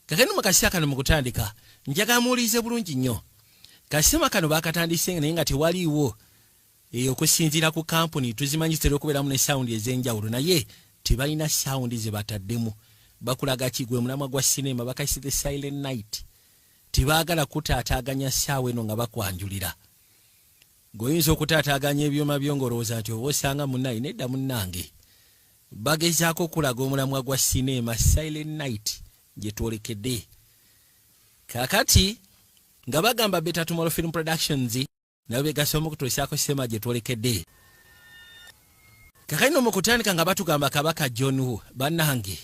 Kakano makasya kano mukutandika njaga mulize bulungi nnyo. Kasema kano bakatandise naye nga tewaliwo okusinziira ku kampuni tuzimanyise okubeera mu ne sound ez'enjawulo naye tebalina sound ze bataddemu. Bakulaga kigwe mulamwa gwa sinema bakayise the silent night. Tibaagala kutaataaganya ssaawa eno nga bakwanjulira. Goyinza okutaataaganya ebyuma byongolooza nti oba osanga munnayi nedda munnange. Bagezaako okulaga omulamwa gwa sinema silent night gye twolekedde. Kakati nga bagamba Better Tomorrow Film Productions nabo begasoma okutuusaako sinema gye twolekedde. Kakati mu kutandika nga batugamba Kabaka John Woo bannange.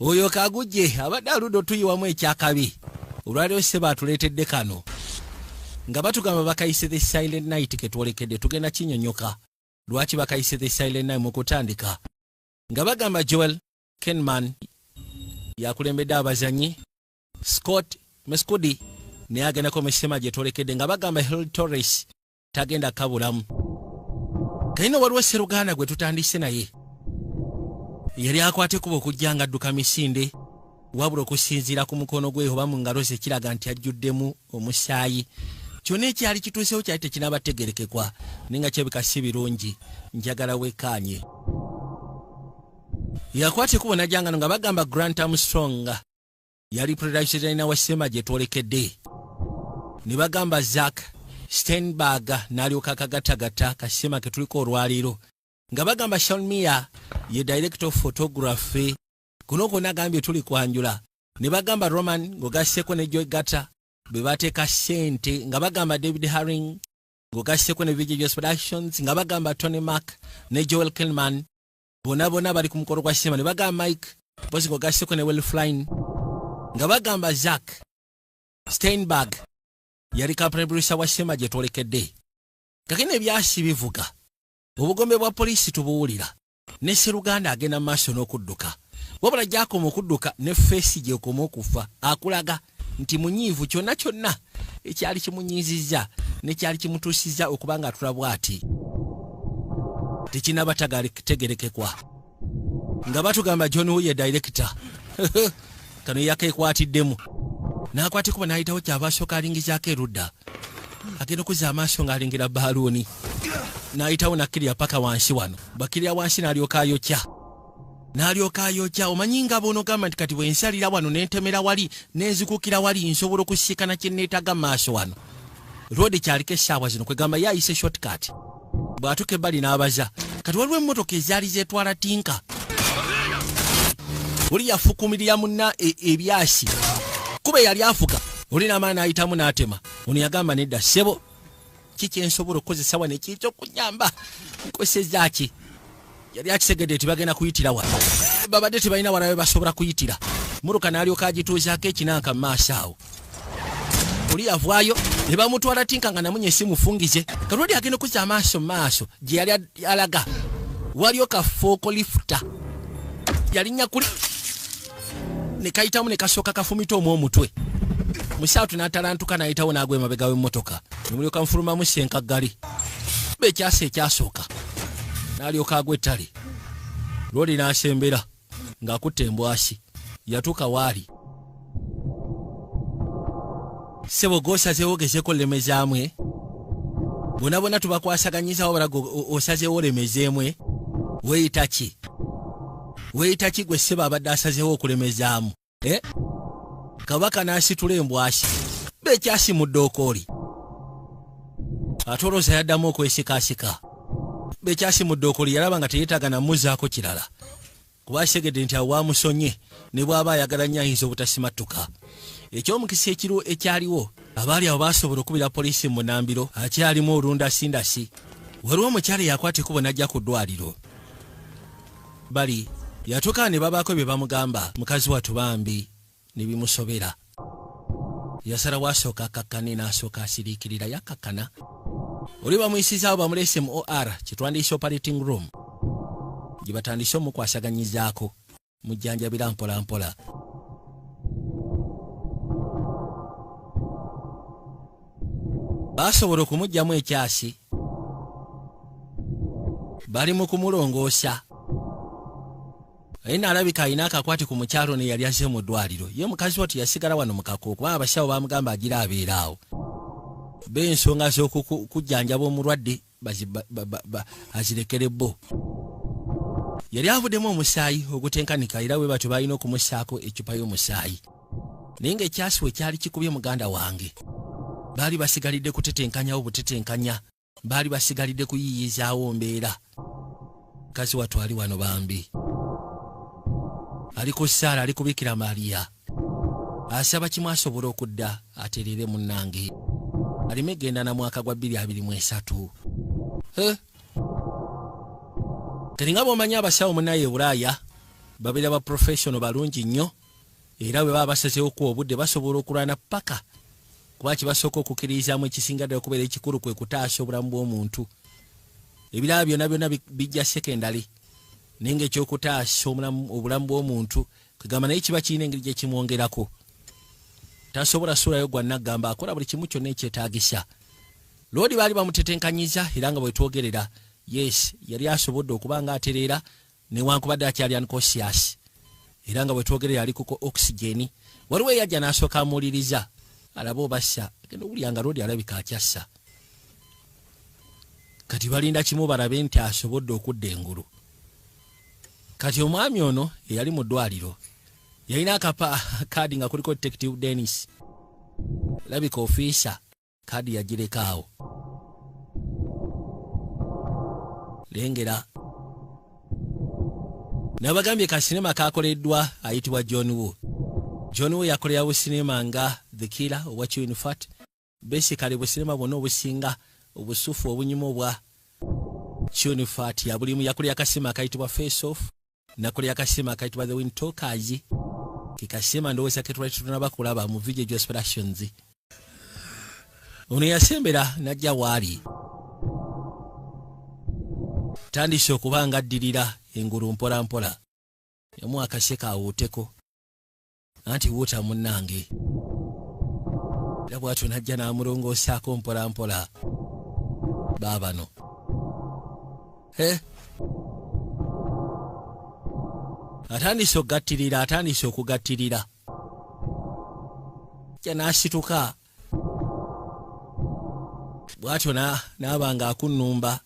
Oyo kagujje abadde aludde tuyiwamu ekyakabi. Olwaliro se baatuleetedde kano. Nga batugamba bakayise the silent night ke twolekedde tugenda kinyonyoka. Lwaki bakayise the silent night mu kutandika. Nga bagamba Joel Kinnaman yakulembedde abazanyi. Scott Mescudi ne agendako mu sinema gye twolekedde nga bagamba Hill Torres tagenda kabulamu. Kayino waliwo Sseruganda gwe tutandise naye. Yali akwate kuba okujja nga adduka misinde wabula okusinziira ku mukono gwe oba mu ngalo ze kiraga nti ajjuddemu omusaayi. Kyonna ekyali kituusewo kyali tekinabategerekekwa nenga kyebika si birungi njagala wekkaanye. Yakwate kuba najjanga nga bagamba Grant Armstrong yali producer designer wa sinema gye twolekedde. Ne bagamba Zack Steinberg n'alyoka akagatagata kasema ke tuliko olwaliro. Nga bagamba Sean Mia ye director of photography kuno kona gambye tuli kwanjula. Ne bagamba Roman ngogasseko ne Joy Gata be bateeka ssente nga bagamba David Haring ngogasseko ne VGS Productions nga bagamba Tony Mark ne Joel Kinnaman bona bali ku mukolo gwa sinema. Ne bagamba Mike bosi ngogasseko ne Will Flynn nga bagamba Zack Steinberg yali company producer wa sinema gye twolekedde. Kakene ebyasi bivuga obugombe bwa polisi tubuwulira ne Sseruganda agenda maaso n'okudduka. Wabula gy'akoma okudduka ne feesi gye okoma okufa akulaga nti munyiivu kyonna ekyali kimunyiizizza ne kyali kimutuusizza okuba nga atula bw'ati tekinaba tegerekekwa. Nga batugamba John Woo ye director kano yakeekwatiddemu n'akwate kuba n'ayitawo kyabasooka alingizaako erudda agenda okuzza amaaso ng'alingira baaluuni n'ayitawo nakkirya paka wansi wano bakkirya wansi n'alyoka ayokya omanyi nga bono gamba nti kati bwensalira wano n'entemera wali n'enzikukira wali nsobola okusiikana kye neetaaga maaso wano. Road kyaliko essaawa zino kwegamba ye ayise shortcut bw'atuuka ebbali n'abaza kati waliwo emmotoka ezaali zeetwala tinka. Oli yafukumirira munna ebyasi kuba yali afuga oli n'amaana n'ayitamu n'atema. Ono yagamba nedda ssebo kiki ensobola okukozesa wano ekintu okunyamba nkozesa ki. Yali akisegedde eti bagenda kuyitira wano babadde tebalina walawe basobola kuyitira. Muruka n'alyoka agituuzaako ekinanka mu maaso awo. Oli yavaayo ne bamutwala tinka nga namunye simufungize. Kalodi agenda okuzza amaaso mu maaso gye yali alaga waliyo kafooko lifuta yalinnya kuli ne kayitamu ne kasooka kafumita omw'omutwe. Musaatu n'atalantuka n'ayitawo n'agwa emabega w'emmotoka ne mulyoka mufulumamu ssenkaggali bekyasa ekyasooka n'alyoka agwa ettale. Loli n'asembera ng'akutte embwasi yatuuka waali. Ssebo g'osazeewo ogezeeko lemezaamwe bonna tubakwasaganyizawo balaga osazeewo olemezeemwe weeyita ki? Weeyita ki gwe ssebo abadde asazeewo okulemezaamu? Kabaka n'asitula embwasi beekyasimudde okooli ate olowooza yaddamu okwesikaasika. Beekyasimudde okooli yalaba nga teyeetaaga namuzzaako kirala kuba asegedde nti awo wamusonye ne bw'aba ayagala nnyo ayinza obutasimattuka. Ekyomukisa ekyaliwo abaali awo baasobola okubira poliisi mu Nambiro akyalimu olundasindasi. Waliwo omukyala yakwata ekkubo n'ajja ku ddwaliro. Bali yatuuka ne babaako bye bamugamba mukazi wattu bambi ne bimusobera. Yasalawo asooka akakkane n'asooka asiriikirira yakkakkana. Oli bamuyisizaawo bamuleese mu OR kitwandiise operating room gye batandise omukwasaganyizaako mujjanjabira mpola mpola. Baasobola okumuggyamu ekyasi bali mu kumulongoosa Ina alabika alina akakwate ku mukyalo ne yali azze mu ddwaliro. Ye mukazi wati yasigala wano mu kakuuku kuba abasawo bamugamba agira abeera awo. B'ensonga z'okujjanjaba omulwadde azirekere bo. Yali avuddemu omusaayi ogutenkanika era bwe batyo balina okumussaako eccupa y'omusaayi. Naye ng'ekyasi we kyali kikubye muganda wange. Baali basigalidde kutetenkanyawo butetenkanya. Baali basigalidde kuyiiyizaawo mbeera. Mukazi wattu ali wano bambi. Ali ku ssaala ali ku Bikira Mariya. Asaba kimu asobola okudda atereere munnange. Alime genda na mwaka gwa 2023. Kati nga bw'omanyi abasawo munnaye Bulaaya babeera ba professional balungi nnyo era bwe baba basazeewo ku obudde basobola okulwana paka kuba kibasooka okukkiririzaamu ekisinga ddala okubeera ekikulu kwe kutaasa obulamu bw'omuntu. Ebirala byonna bijja sekendale naye ng'ekyokutaasa obulamu bw'omuntu kugamba naye kiba kirina engeri gye kimwongerako. Tasobola ssuulayo gwa naggamba akola buli kimu kyonna ekyetaagisa. Loodi baali bamutetenkanyiza era nga bwe twogerera yes yali asobodde okuba nga atereera newankubadde akyali unconscious era nga bwe twogerera ali ku oxygen. Waliwo eyajja n'asooka amuwuliriza alaba obassa genda owulira nga Loodi alabika akyassa. Kati balinda kimu balabe nti asobodde okudda engulu. Kati omwami ono eyali mu ddwaliro yalina kaadi nga kuliko Detective Dennis. Labika ofiisa kaadi yagirekaawo. Lengera nabagambye ka sinema kakoleddwa ayitibwa John Woo. John Woo yakolera bu sinema nga The Killer owa Chewin Fat. Basically bu sinema bwonna obusinga obusufu obunyuma obwa Chewin Fat yabulimu yakolera akasima akayitibwa Face Off. Nakolera akasima akayitibwa The Wind Talkers. Kikasima ndowooza ke twali tunaba kulaba mu video expressions. Ono yasembera najja waali. Tandise okuba nga addirira engulu mpola mpola. Yamu akaseka awuuteko. Anti wuuta munnange. Era bw'atyo najja n'amulongoosaako mpola mpola. Baabano. Atandise okugattirira. Jja n'asituka. Bw'atyo n'aba nga akunnumba.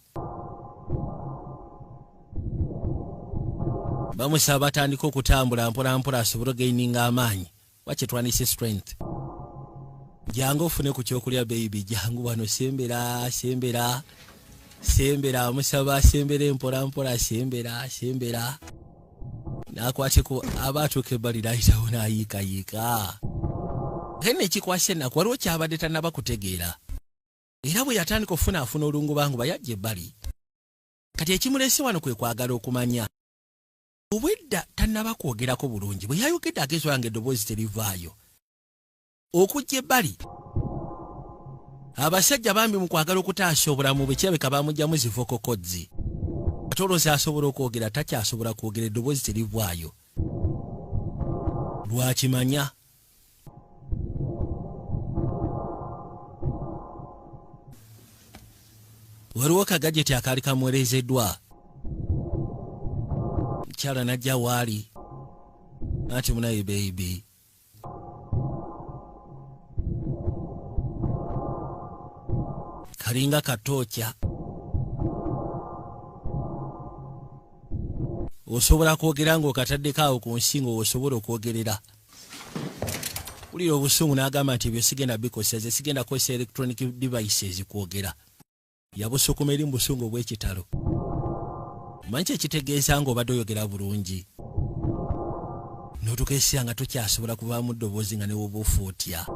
Bamusaba batandika okutambula mpola mpola asobole ogaininga amaanyi. Wakye twanise strength. Jangu ofune ku kyokulya baby. Jangu wano sembera. Amusaba asembere mpola mpola sembera. N'akwateko abaatuuka ebbali n'ayitawo n'ayiikayiika. Hene ekikwasa ennaku waliwo kyabadde tannaba kutegeera. Era bwe yatandika afuna olungubanguba yajja ebbali. Kati ekimuleese wano kwe kwagala okumanya. Obwedda tannaba kwogerako bulungi bwe yayogedde agezwa nga eddoboozi terivaayo. Okujja ebbali. Abasajja bambi mu kwagala okutaasa obulamu bwe kirabika baamugyamu zivokokodzi. Atolooza asobola okwogera takyasobola kwogera eddoboozi terivaayo. Lwakimanya. Waliwo kagajeti akaali kamuweerezeddwa. Mukyala najja waali. Anti munaye baby. Kalinga katooca. Osobola kwogera ng'okataddeko awo ku nsingo osobola okwogerera. Wulira obusungu n'agamba nti ebyo sigenda bikosa sigenda kukozesa electronic devices kwogera. Yabusukuma eri mu busungu bw'ekitalo. Manyi ekitegeeza ng'obadde oyogera bulungi. N'otukeesera nga tokyasobola kuvaamu ddoboozi nga ne wobuufu otya.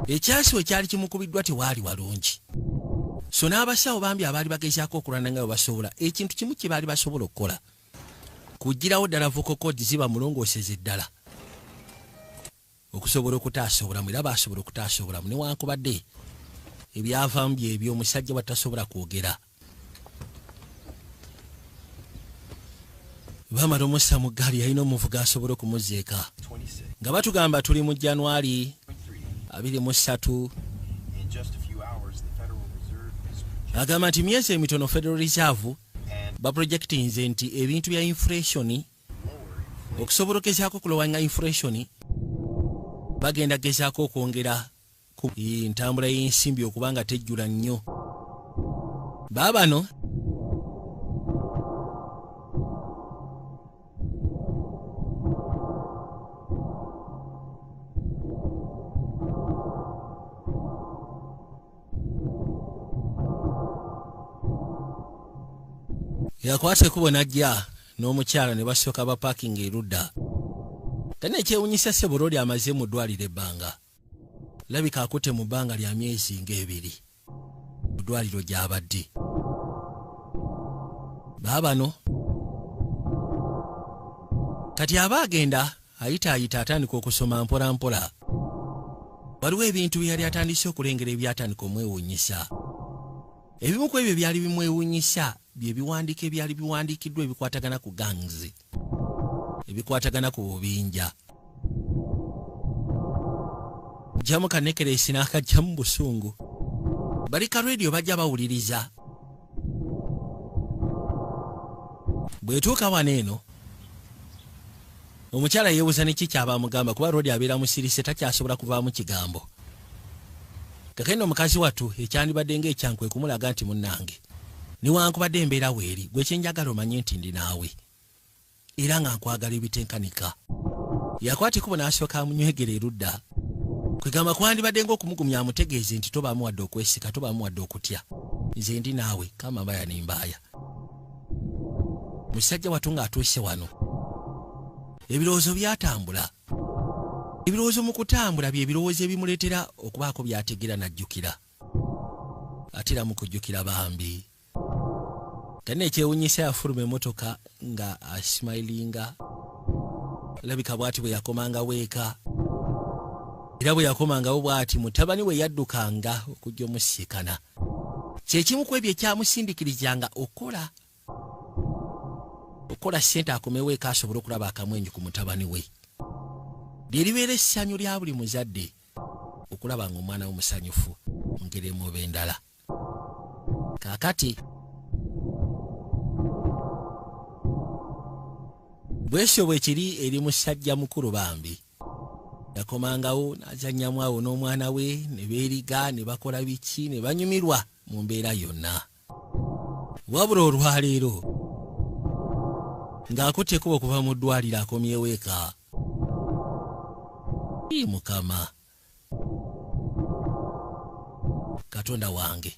Ekyasi we kyali kimukubiddwa tewaali walungi. So n'abasawo bambi abaali bagezaako okulwana nga bwe basobola ekintu kimu kye baali basobola okukola. Kugirawo ddala vocal cords ziba mulongooseze ddala. Okusobola okutaasa obulamu era baasobola okutaasa obulamu newankubadde ebyavaamu byebyo omusajja batasobola kwogera. Bamala omussa mu ggaali yalina omuvuga asobola okumuzeeka. Nga batugamba tuli mu January 23. Agamba nti myezi emitono Federal Reserve baprojectinze nti ebintu bya inflation okusobolokezaako kulowanya inflation bagenda gezaako okwongera ku ntambula y'ensimbi okubanga tejjula nnyo baabano yakwate kubo najja n'omukyala ne basooka ba parking erudda tane ekyewunyisa ssebo Lodi amaze mu ddwaliro ebbanga labika akutte mu bbanga lya myezi ng'ebiri mu ddwaliro gy'abadde baabano kati aba agenda ayitaayita atandika okusoma mpola mpola waliwo ebintu bye yali atandise okulengera ebyatandika omwewuunyisa ebimu ku ebyo byali bimwewuunyisa bye biwandiiko ebyali biwandiikiddwa ebikwatagana ku gangs ebikwatagana ku bubinja jamu kanekeresi n'akajjamu busungu bali ka radio bajja bawuliriza bwetuuka wano eno omukyala yeebuuza ne kiki abamugamba kuba Lodi abeera musirise takyasobola kuvaamu kigambo kakendo mukazi wattu ekyandibadde ng'ekyankwe kumulaga nti munnange niwankubadde embeera weeri gwe kyenjagala omanye nti ndi naawe era nga nkwagala ebitenkanika yakwata ekubo n'asooka amunywegera erudda kwegamba kwandibadde ng'okumugumya amutegeeze nti tobaamu wadde okwesika tobaamu wadde okutya nze ndi naawe kama mbaya nimbaaya musajja wattu ng'atuuse wano ebirowoozo byatambula ebirowoozo mu kutambula bye birowoozo ebimuleetera okubaako byategeera n'ajjukira atera mu kujjukira bambi tane ekyewunyisa yafuluma emmotoka nga asmilinga labika bw'ati bwe yakomanga weeka era bwe yakomangawo bw'ati mutabani we yaddukanga okujja omusiikana kyekimu ku ebyo ekyamusindikirizanga okola ssente akomewo eka asobole okulaba akamwenyu ku mutabani we lye libeera essanyu lya buli muzadde okulaba ng'omwana we musanyufu mu ngeri emu oba endala kaakati bwesyo bwe kiri eri musajja mukulu bambi yakomangawo n'azannyamu awo n'omwana we ne beeriga ne bakola biki ne banyumirwa mu mbeera yonna wabula olwaleero ng'akutte ekubo okuva mu ddwaliro akomyewo eka mukama katonda wange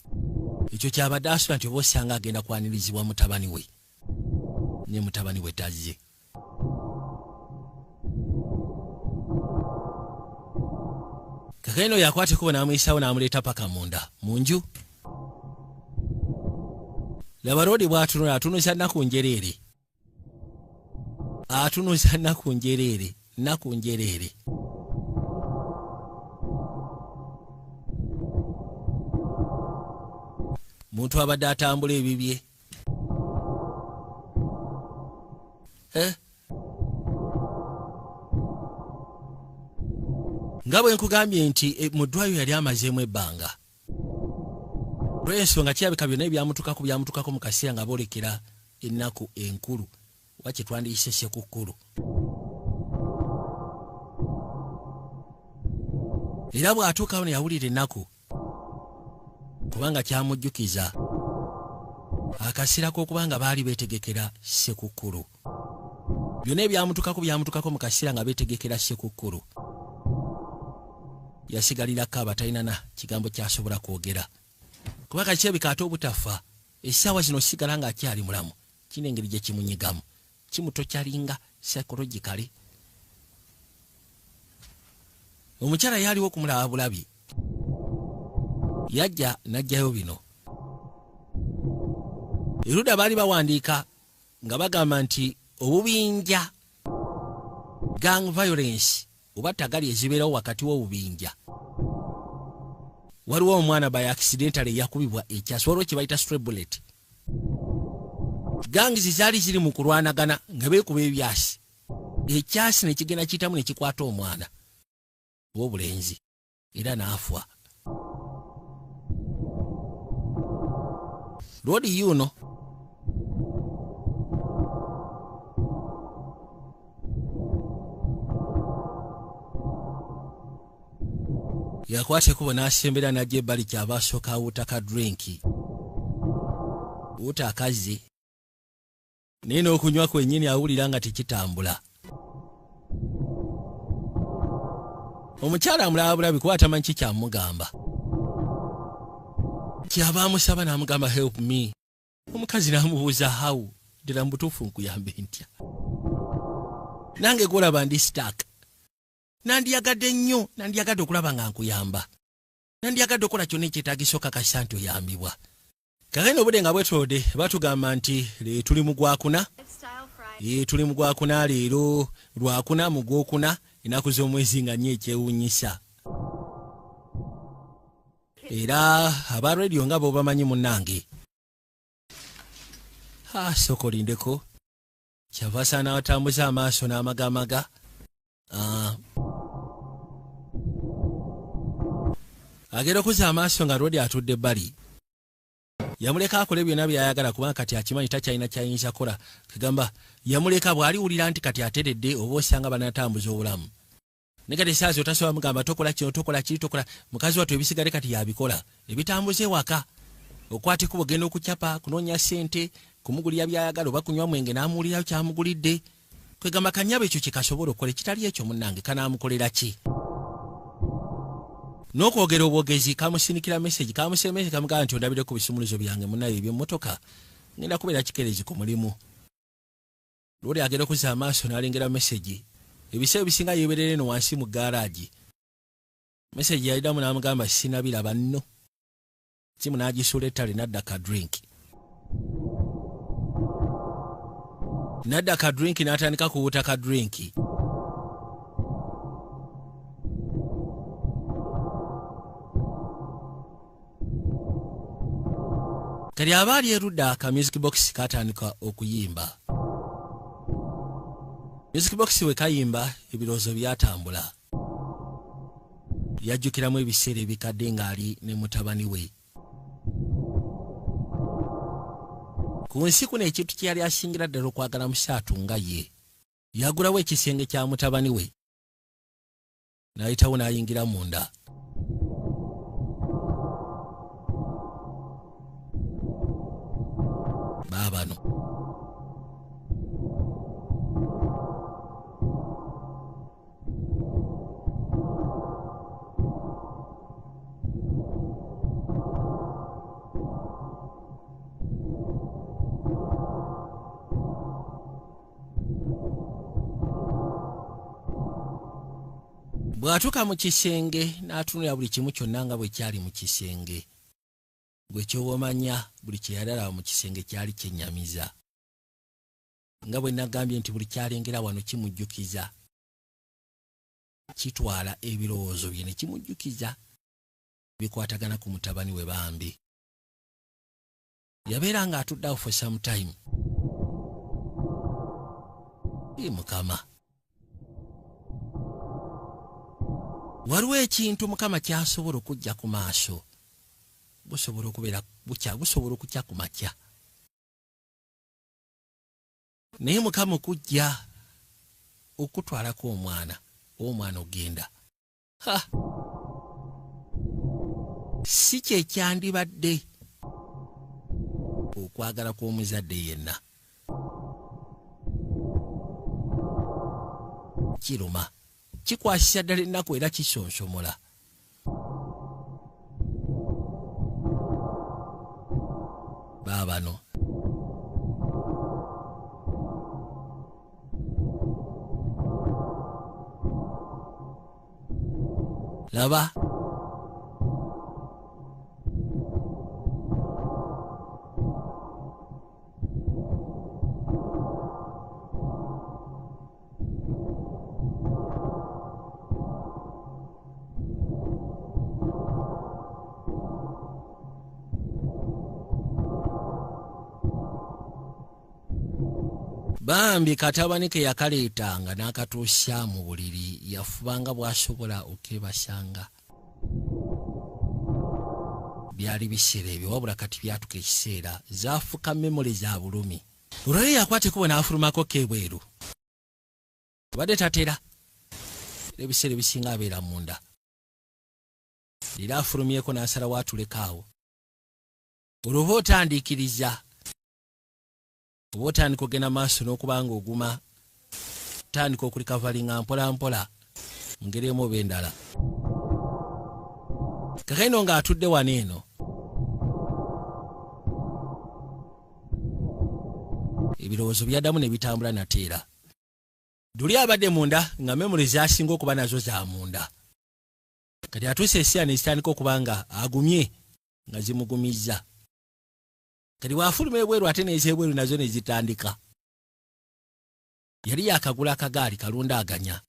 ekyo kyabadde asula nti oba osanga agenda kwanirizibwa mutabani we ne mutabani we tazze kakeno yakwata ekubo n'amuyisaawo n'amuleeta paka munda mu nju laba Lodi bw'atunula atunuza nnaku njereere atunuza nnaku njereere muntu abadde atambula ebibye nga bwe nkugambye nti mu ddwaliro yali amazeemu ebbanga olw'ensonga kirabika byonna ebyamutukako mu kaseera nga boolekera ennaku enkulu oba kye twandiyise sekukkulu era bw'atuukawo ne yawulira ennaku kubanga kyamujjukiza akaseera k'okubanga baali beetegekera sekukkulu byonna ebyamutukako mu kaseera nga beetegekera sekukkulu yasigalirako abatalina kigambo kyasobola kwogera kuba kakirabika ate obutafa essaawa zino sigala ng'akyali mulamu kino engeri gye kimunyigamu kimutokyalinga psychologically omukyala yaaliwo okumulaba bulabi yajja n'ajjayo bino erudda baali bawandiika nga bagamba nti obubinja gang violence oba tagali ezibeerawo wakati w'obubinja waliwo omwana by accidentally yakubibwa ekyasi waliwo kye bayita stray bullet gangi zaali ziri mu kulwanagana nga beekuba ebyasi ekyasi ne kigenda kiyitamu ne kikwata omwana w'obulenzi era n'afa Lodi yuno yakwate kubo n'asembera n'ajja ebbali kyava asooka awuuta ka drinki wuuta akazi naye n'okunywa kwennyini awulira nga tekitambula. Omukyala amulaba bulabi kuba atamanyi ki kyamugamba. Kyava amusaba n'amugamba help me. Omukazi n'amubuuza how ddala mu butuufu nkuyambe ntya. Nange gwolaba ndi stuck. Nandiyagadde nnyo, nandiyagadde okulaba nga nkuyamba. Nandiyagadde okola kyonna ekyetaagisa okakasa nti oyambibwa. Kakati obudde nga bwetolodde batugamba nti tuli mu Gwakuna. Tuli mu Gwakuna leero Lwakuna mu Gwokuna ennaku z'omwezi nga nnyo ekyewuunyisa. Era aba radio nga bw'obamanyi munnange. Sooka olindeko. Kyava asaana atambuza amaaso n'amagamaga. Agenda okuza amaaso nga Rodi atudde ebbali. Yamuleka akole byonna by'ayagala kubanga kati akimanyi takyalina kyayinza kola. Kagamba yamuleka bw'aliwulira nti kati ateredde oba osanga banatambuza obulamu. Ne kati essaazi otasobola mugamba tokola kino tokola kiri tokola. Mukazi wattu ebisigale kati yabikola. Ebitambuze waka. Okwate kubo genda okucapa kunoonya ssente kumugulira by'ayagala oba kunywa mwenge n'amuwulira kyamugulidde. Kwegamba kanyabe ekyo kikasobola okukola ekitali ekyo munnange kanaamukolera ki? N'okwogera obwogezi kamusinikira message kamusemeze kamugamba nti ondabire ku bisumuluzo byange munnaye eby'emmotoka ngenda kubeera kikeerezi ku mulimu. Lwoli agenda okuza amaaso n'alengera message. Ebiseera ebisinga yeeberera eno wansi mu garage. Message yalidamu n'amugamba sinabiraba nno. Simu n'agisuula ettale n'adda ka drink. N'adda ka drink n'atandika kuwuuta ka drink. Kali abaali erudda ka music box katandika okuyimba. Music box we kayimba ebirowoozo byatambula. Yajjukiramu ebiseera ebikadde ng'ali ne mutabani we. Ku nsi kuno ekintu kye yali asingira ddala okwagala musaatu nga ye. Yagulawo ekisenge kya mutabani we. N'ayitawo n'ayingira munda. Baabano. Bw'atuuka mu kisenge n'atunula buli kimu kyonna nga bwe kyali mu kisenge. Gwe ky'omanya buli kye yalaba mu kisenge kyali kyennyamiza. Nga bwe nagambye nti buli kyalengera wano kimujjukiza. Kitwala ebirowoozo bye ne kimujjukiza. Bikwatagana ku mutabani we bambi. Yabeera ng'atudde awo for some time. Mukama. Waliwo ekintu Mukama kyasobola okujja ku maaso. Busobola okubeera bukya, busobola okujja ku makya. Naye Mukama okujja okutwalako omwana ogenda. Si kye kyandibadde okwagala kw'omuzadde yenna. Kiruma. Kikwasisa ddala ennaku era kisonsomola. Baabano. Laba. Bambi katabani ke yakaleetanga n'akatuusa mu buliri yafubanga bw'asobola okebasanga. Byali biseera ebyo wabula kati byatuka ekiseera zaafuka memole za bulumi. Olwali yakwate kubo n'afulumako k'ebweru. Obadde tatera. Ebiseera ebisinga abeera munda. era afulumyeko n'asala waatulekaawo. Olwo otandikiriza oba otandika ogenda maaso n'okubanga oguma tandika okulikavalinga mpola mpola mu ngeri emu oba endala. Kakaino ng'atudde wano eno ebirowoozo byaddamu ne bitambula nateera. Duli abadde munda nga memori zasinga okuba nazo za munda. Kati atuuse essira ne zitandika okuba nga agumye nga zimugumizza. Kati waafuluma ebweru ate n'ez'ebweru nazo ne zitandika. Yali yakagula akagaali kalundaganya.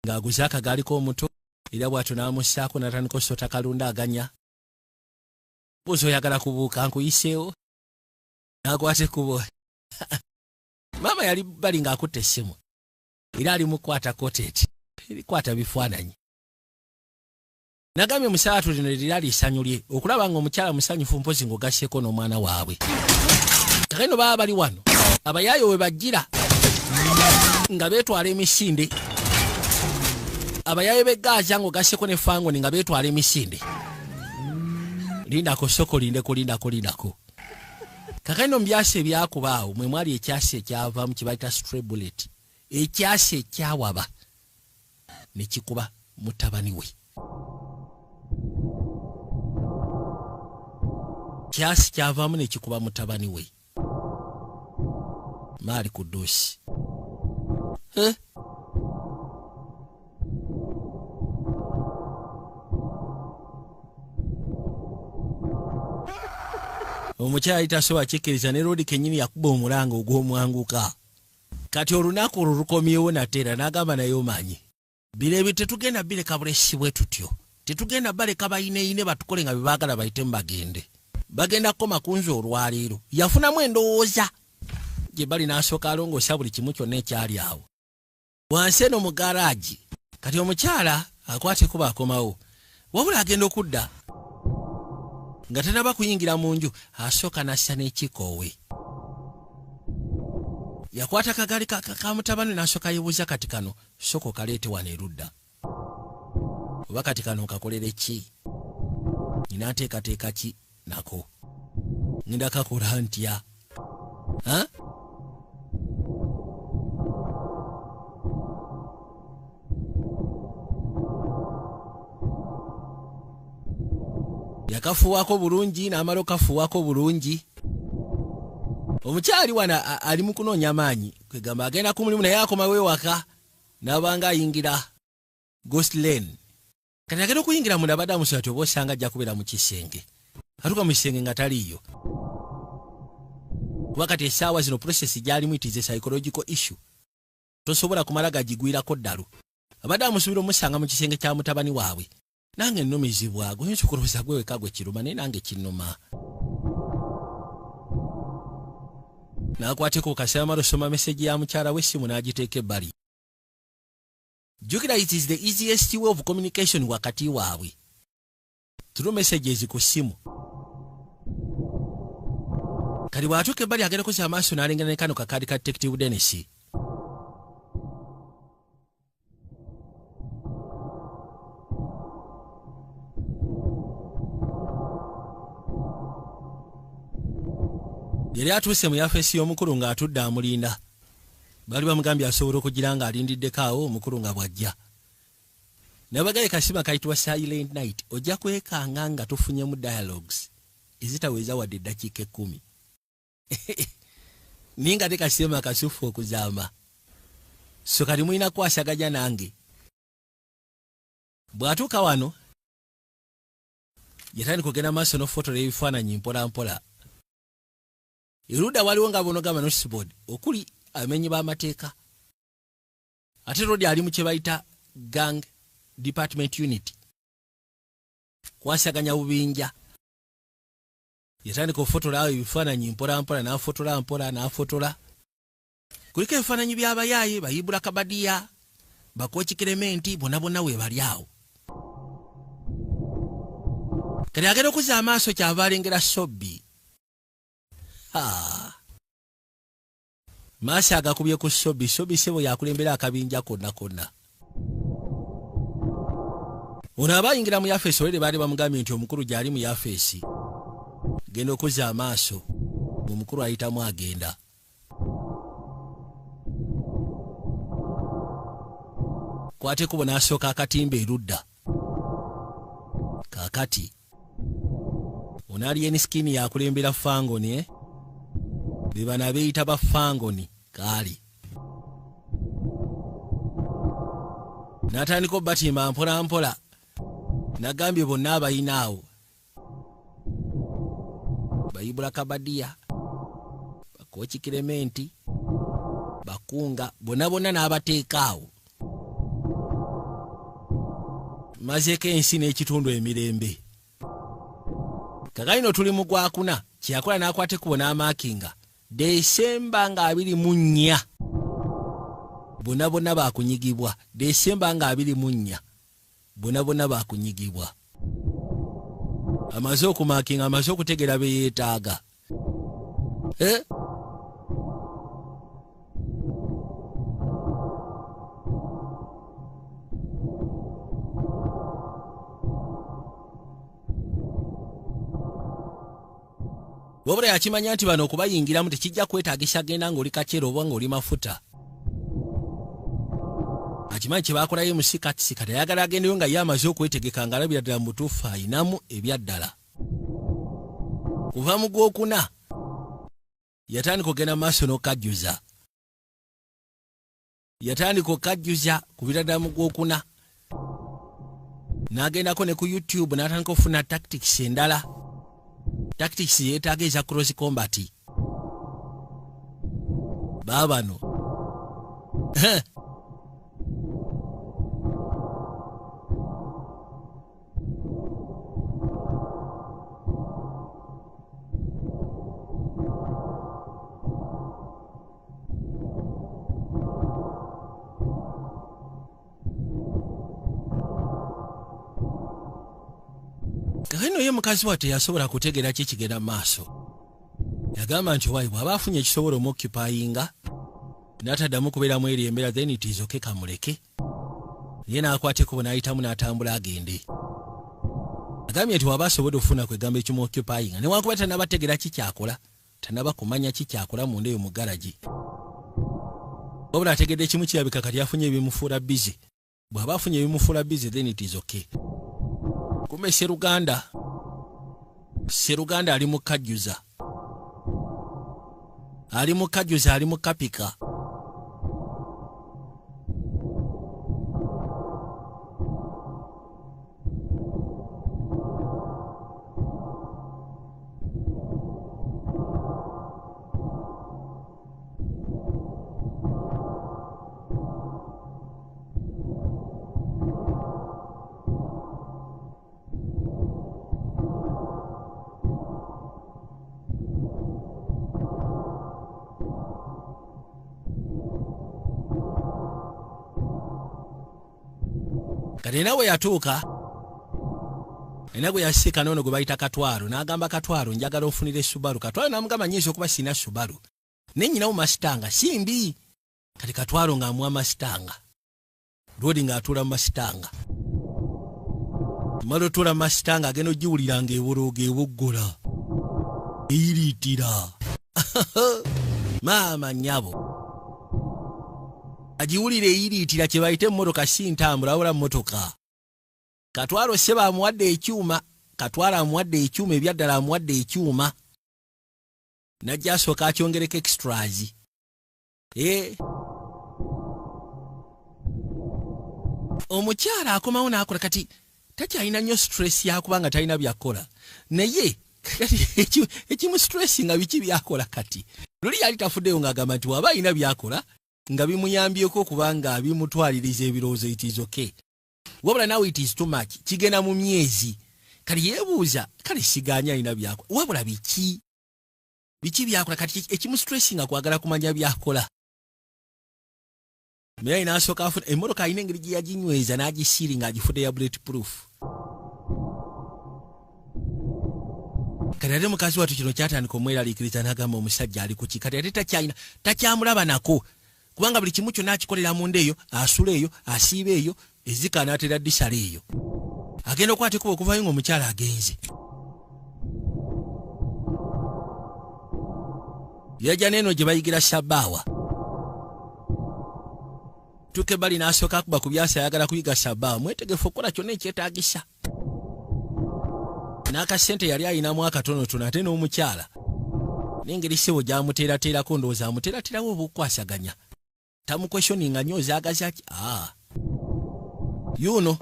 Ng'aguze akagaali k'omuto era bw'atyo n'amussaako n'atandika osota kalundaganya. Buuzi oyagala kubuuka nkuyiseewo? N'akwata ekkubo. Maama yali bali ng'akutte essimu era ali mu kukwata koteeti erikwata bifaananyi. Nagambye musaatu lino lirira lisanyu lye okulaba ng'omukyala musanyufu mpozi ng'ogasseeko n'omwana waabwe. Kakaino baba bali wano abayaayo we bajjira nga beetwala emisinde. Abayaayo b'eggaza ng'ogasseeko ne fangoni nga beetwala emisinde. Lindako soko lindako. Kakaino mbyase ebyakubaawo mwe mwali ekyase ekyava mu kibayita stray bullet. Ekyase ekyawaba ne kikuba mutabani we. Kyasi kyavaamu ne kikuba mutabani we. Maali Kudusi. Omukyala ayitasobola kikkiriza ne Roodi kennyini yakuba omulanga ogw'omwanguka. Kati olunaku olwo lukomyewo nateera n'agamba naye omanyi. Bireebi tetugenda bireka bulesi bwe tutyo. Tetugenda baleka bayineeyine batukole nga bebaagala bayite mu bagende. Bagenda kukoma kunzi olwaleero. Yafunamu endowooza. Gye bali n'asooka alongoosa buli kimu kyonna ekyali awo. Wansi eno mu garaaji. Kati omukyala akwate kuba akomawo. Wabula agenda okudda. Nga tanaba kuyingira mu nju asooka n'assa n'ekikoowe. Yakwata kagaali ka mutabani n'asooka yeebuuza kati kano soko kaleete wano erudda. Oba kati kano nkakolere ki? Nina nteekateeka ki nako? Ngenda kakola ntya? Yakafuwako bulungi n'amala okafuwako bulungi. Omukyali wana ali mu kunoonya maanyi kwegamba agenda ku mulimu naye akomawo ewaka n'abanga ayingira Ghost Lane. Kati agenda okuyingira munda abadde amusaba ati oba osanga ajja kubeera mu kisenge. Atuuka mu kisenge nga taliiyo. Kuba kati essaawa zino process gy'alimu it is a psychological issue. Tosobola kumala gagigwirako ddalu. Abadde amusuubira omusanga mu kisenge kya mutabani waabwe. Nange nnumizibwa gwe nsukulooza gwe weka gwe kiruma naye nange kinnuma. N'akwateko kasema lusoma message ya mukyala w'essimu n'agiteeka ebbali. Jukira it is the easiest way of communication wakati waabwe. Through messages ku ssimu. Kati bw'atuuka ebbali agenda kukoza amaaso n'alengera ne kano kakaadi ka Detective Dennis. Yali atuuse mu yafeesi y'omukulu ng'atudde amulinda. Bali bamugambye asobola okugira nga alindiddeko awo omukulu nga bw'ajja. Nabagaye kasima kayitibwa Silent Night. Ojja kwekanga nga tufunyemu dialogues ezitaweza wadde eddakiika 10. Ninga te kasima kasufu okuzaama. So kali mulina kwasaganya nange. Bw'atuuka wano yatandika kugenda maaso n'ofotola ebifaananyi mpola mpola. Erudda waliwo nga bonogama notice board okuli amenyi b'amateeka. Ate Roodi ali mu kye bayita gang department unit. Kwasaganya bubinja. Yatandika ofotola awo ebifaananyi mpola mpola n'afotola mpola n'afotola. Kuliko ebifaananyi by'abayaaye Bayibula Kabadiya, Bakochi Kirementi bonna we bali awo. Kati agenda okuza amaaso kyava alengera Sobbi. Maasi agakubye ku Sobbi sebo yakulembera akabinja konna konna. ono abayingira mu yafeesi olwedde baali bamugambye nti omukulu gyali mu yafeesi genda okuzza amaaso omukulu ayitamu agenda. Kwate kubo n'asooka akatimba erudda kaakati ono alieni skini yakulembera fangoni be bana beeyita bafangoni kaali n'atandika obbatimba mpola mpola nagambye bonna abayinaawo bayibula kabadiya bakoki kirementi bakunga bonna n'abateekaawo mazeeko ensi n'ekitundu emirembe. Kakaino tuli mu Gwakuna kyeyakola n'akwata ekkubo n'amaakinga Desemba nga 24 bonna baakunyigibwa. Desemba nga 24 bonna baakunyigibwa. Amaze okumaakinga amaze okutegera be yeetaaga. Wabula yakimanya nti bano okubayingiramu tekijja kwetaagisa genda ng'oli kacero oba ng'oli mafuta. Akimanyi kye baakolayo musikati tayagala agendeyo nga ye amaze okwetegeka ng'alabira ddala mu butuufu ayinamu ebyaddala. Kuva mu Gwokuna yatandika okugenda mu maaso n'okajjuza. Yatandika okajjuza kubira ddala mu Gwokuna. N'agendako ne ku YouTube n'atandika okufuna tactics endala. Tactics yeetaaga eza cross combat. Baabano. Kano ye mukazi wate yasobola kutegeera kikigenda maaso. Yagamba nti wayi bw'aba afunye ekisobola omuoccupyinga n'ataddamu kubeeramu eri embeera then it is okay kamuleke. Ye n'akwata ekkubo n'ayitamu n'atambula agende. Agambye nti bw'aba asobodde okufuna kwegamba ekimuoccupyinga newankubadde tannabategeera kikyakola tannaba kumanya kikyakola munda eyo mu garagi. Wabula ategedde ekimu kirabika kati afunye ebimufuula busy. Bw'aba afunye ebimufuula busy then it is okay. Kume Seruganda ali mu kajjuza. Ali mu kajjuza, ali mu kapika. Kati nawe yatuuka enagwe yasika n'ono gwe bayita Katwaro n'agamba Katwaro njagala ofunire Subaru. Katwaro n'amugamba nnyinza okuba sina Subaru ne nnyinawo Masitanga simbi. Kati Katwaro ng'amuwa Masitanga Lodi ng'atuula mu Masitanga. Mala otuula mu Masitanga agenda ogiwulira ng'eborooga ewoggola eyiriitira maama nnyabo agiwulire eyiriitira kye bayita emmotoka si ntambula wabula mmotoka. Katwaro sseba amuwadde ekyuma. Katwaro amuwadde ekyuma ebyaddala amuwadde ekyuma. Najja asooka akyongereko extras. Omukyala akomawo n'akola kati takyalina nnyo stress yakubanga talina byakola. Naye ekimu stress nga biki byakola kati. Luli yali tafuddeyo ng'agamba nti waba alina byakola nga bimuyambyeko kubanga bimutwaliriza ebirowoozo it is okay. Wabula nawe it is too much. Kigenda mu myezi. Kali yeebuuza kale siganya alina byakola. Wabula biki byakola kati ekimu stress nga kwagala kumanya byakola. Mera inasooka afuna emmotoka alina engeri gye yaginyweza n'agisiiringa agifudde ya bulletproof. Kati ate mukazi watu kino kyatandika omweraliikiriza n'agamba omusajja ali ku ki. Kati ate takyamulaba nako kubanga buli kimu kyonna akikolera munda eyo, asula eyo, asiiba eyo, ezzika n'atera ddisala eyo. agenda okwate kuba okuvayo ng'omukyala agenze. Yajja n'eno gye bayigira Shabbaawa. Tuke bali n'asooka akuba ku byasa ayagala kuyiga Shabbaawa. Mwetegefu okukola kyonna ekyetaagisa. N'akasente yali ayinamu akatonotono ate n'omukyala. N'engeri ssebo gy'amuteerateerako ndowooza amuteerateerawo obukwasaganya. Tamukwesyoninga nnyo ozaagaza ki? Yuno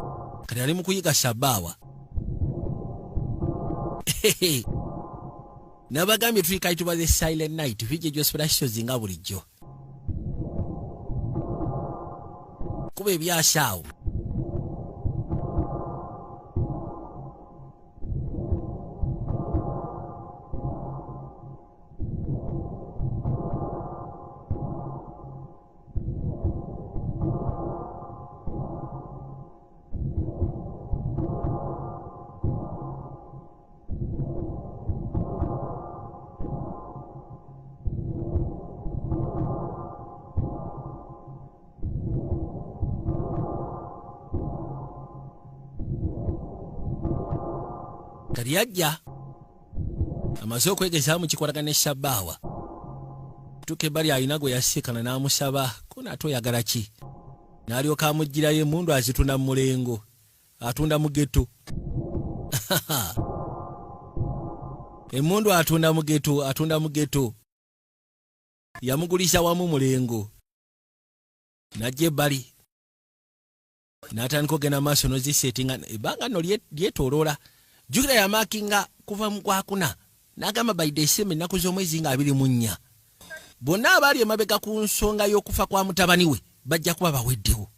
kati ali mu kuyiga Shabbaawa. Nabagambye tuli kayitibwa The Silent Night, vijje gy'osobola shows nga bulijjo. Kuba ebyasa awo. Kati yajja amaze okwegeza mu kikolagana Shabbaawa. Tuke bali alina gwe yasiikana n'amusaba ko nate oyagala ki? N'alyoka amugirayo emmundu azitunda mu mulengo, atunda mu ghetto. Emmundu atunda mu ghetto. Yamugulisa wamu mulengo. Najje bali n'atandika okugenda maaso n'oziseetinga ebbanga nno lyetooloola. Jukira yamakinga kuva mu Gwakuna n'agamba by December ennaku z'omwezi nga 24. Bonna abaali emabega ku nsonga y'okufa kwa mutabani we bajja kuba baweddewo.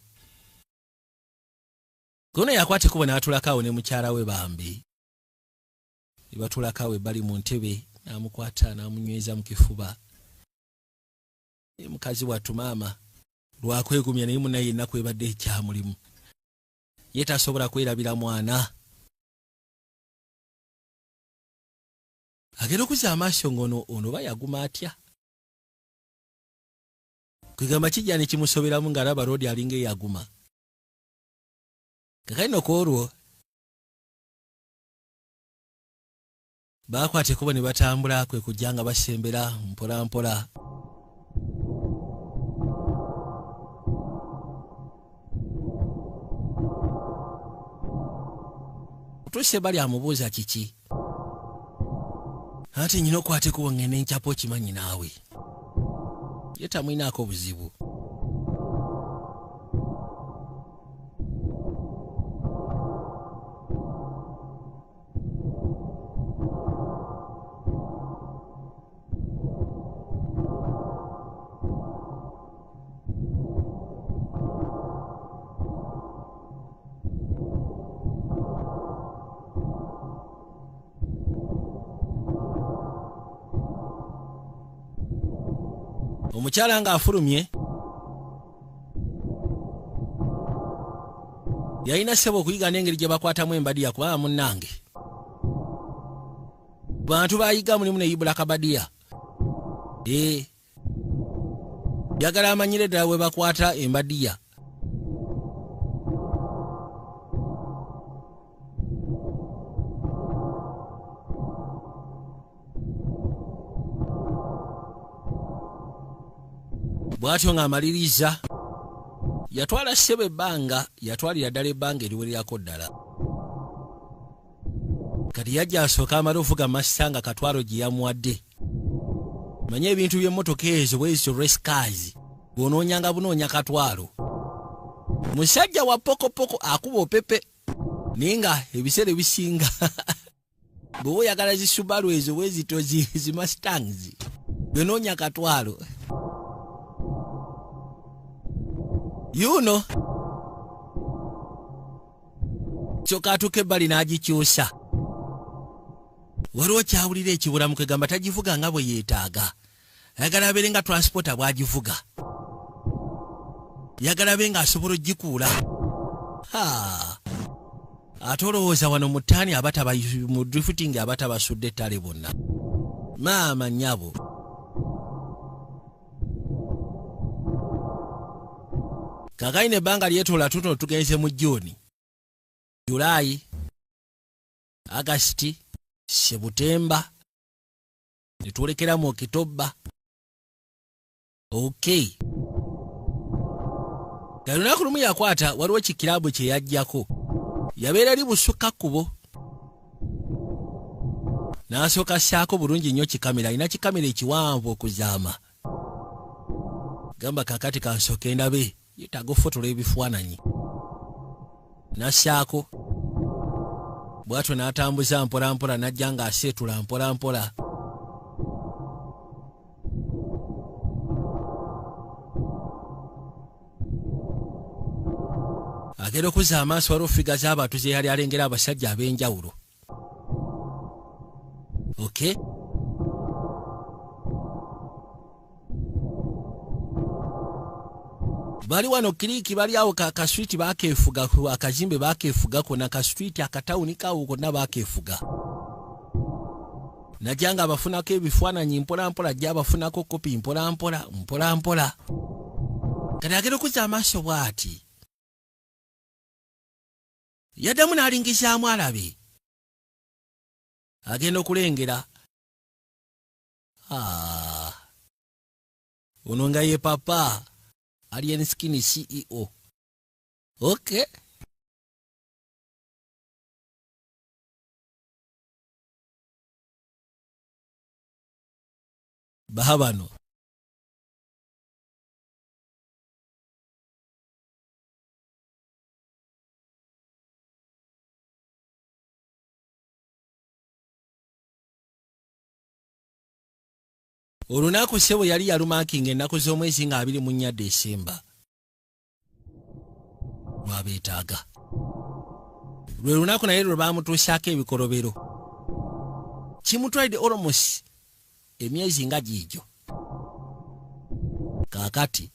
Gono yakwate kubo n'atulakawo ne mukyala we bambi. Ne batulakawo bali mu ntebe n'amukwata n'amunyweza mu kifuba. Mukazi wattu maama lwakwegumya naye munnaye ennaku ebadde ekyamulimu. Ye tasobola kwerabira mwana. Agenda okuzza amaaso ng'ono bayaguma atya. Kwegamba kijja ne kimusoberamu ng'alaba Roodi alinga eyaguma. Kakali kwolwo baakwate kubo ne batambula kwe kujja nga basembera mpola mpola. Tusse bali amubuuza kiki. Ate nyina okwate kubo ngende ncapo kimanyi naawe. Ye tamwinaako buzibu. Omukyala nga afulumye yalina ssebo okuyiga n'engeri gye bakwatamu embadiya kubanga munnange bantu bayiga mulimu ne Ibula Kabadiya. Yagala amanyire ddala bwe bakwata embadiya. Bw'atyo ng'amaliriza yatwala ssebo ebbanga, yatwalira ddala ebbanga eriwererako ddala. Kati yajja asooka amala ovuga massa nga katwalo gye yamuwadde. Manye ebintu by'emmotoka ezo bwezityo race cars bw'onoonyanga bunoonya katwalo. Musajja wa pokopoko akuba opepe naye nga ebiseera ebisinga bw'oba oyagala zi Subaru ezo bwezityo zi Mustangs bw'onoonya katwalo. Yuno kyokka atuuka ebbali n'agikyusa. Waliwo kyawulira ekibulamu kwegamba tagivuga nga bwe yeetaaga. Ayagala abeere nga transporta bw'agivuga. Yagala abe nga asobola ogikuula. Ate olowooza wano mu ttaani mu drifting abatabasudde ettale bonna. Maama nnyabo. Kakali ne ebbanga lyetoola tutono tugenze mu Juni. Julaayi Agasti, Sebutemba, ne tuolekera mu Okitoba. Okay. Lunaku lumu yakwata waliwo kikirabu kye yajjako. Yabeera ali busukka kubo. N'asooka ssaako bulungi nnyo kikamera. Alina kikamera ekiwanvu okuzaama. Gamba kakati kansooke ndabe. Yeetaaga ofotola ebifaananyi. N'assaako. Bw'atyo n'atambuza mpola mpola n'ajja ng'aseetula mpola mpola. Agenda okuzza amaaso waliwo figa z'abatuuze yali alengera abasajja ab'enjawulo. Okay? Bali wano kiriiki bali awo kaswiti bakeefuga, akazimbe bakeefuga konna, kaswiti akatawuni kawo konna bakeefuga. Najja nga abafunako ebifaananyi mpola mpola, ajja abafunako kopi mpola mpola. Kati agenda okuzza amaaso bw'ati. Yaddamu n'alingizaamu alabe. Agenda okulengera. Ono nga ye papa. Alien Skin CEO. Okay. Bahabano. Olunaku ssebo yali yalumakinga ennaku z'omwezi nga 24 Desemba. Lwabeetaaga. Lwe lunaku naye lwe baamutuusaako ebikolobero. Kimutwalidde almost emyezi nga giigyo. Kaakati.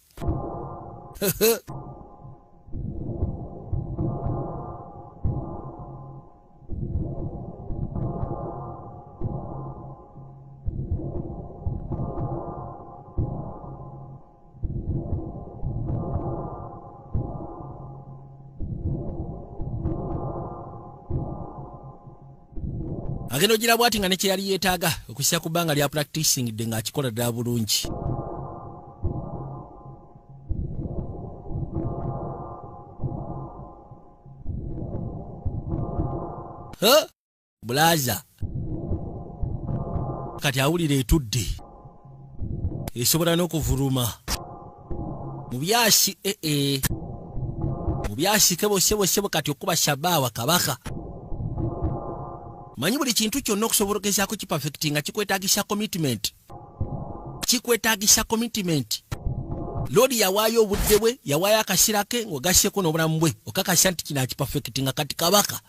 Agenda ogira bwati nga ne kye yali yeetaaga okussa ku bbanga lya practicingidde ng'akikola ddala bulungi. Bulaza. Kati awulira etudde. Esobola n'okuvuluma. Mu byasi Mu byasi kebo kati okuba Shabaawa kabaka. Manyi buli kintu kyonna okusobologezaako kipafectinga kikwetaagisa commitment. Lodi yawaayo obudde bwe, yawaayo akasira ke ng'ogasseko n'obulamu bwe. Okakasa nti kino akipafectinga kati kabaka.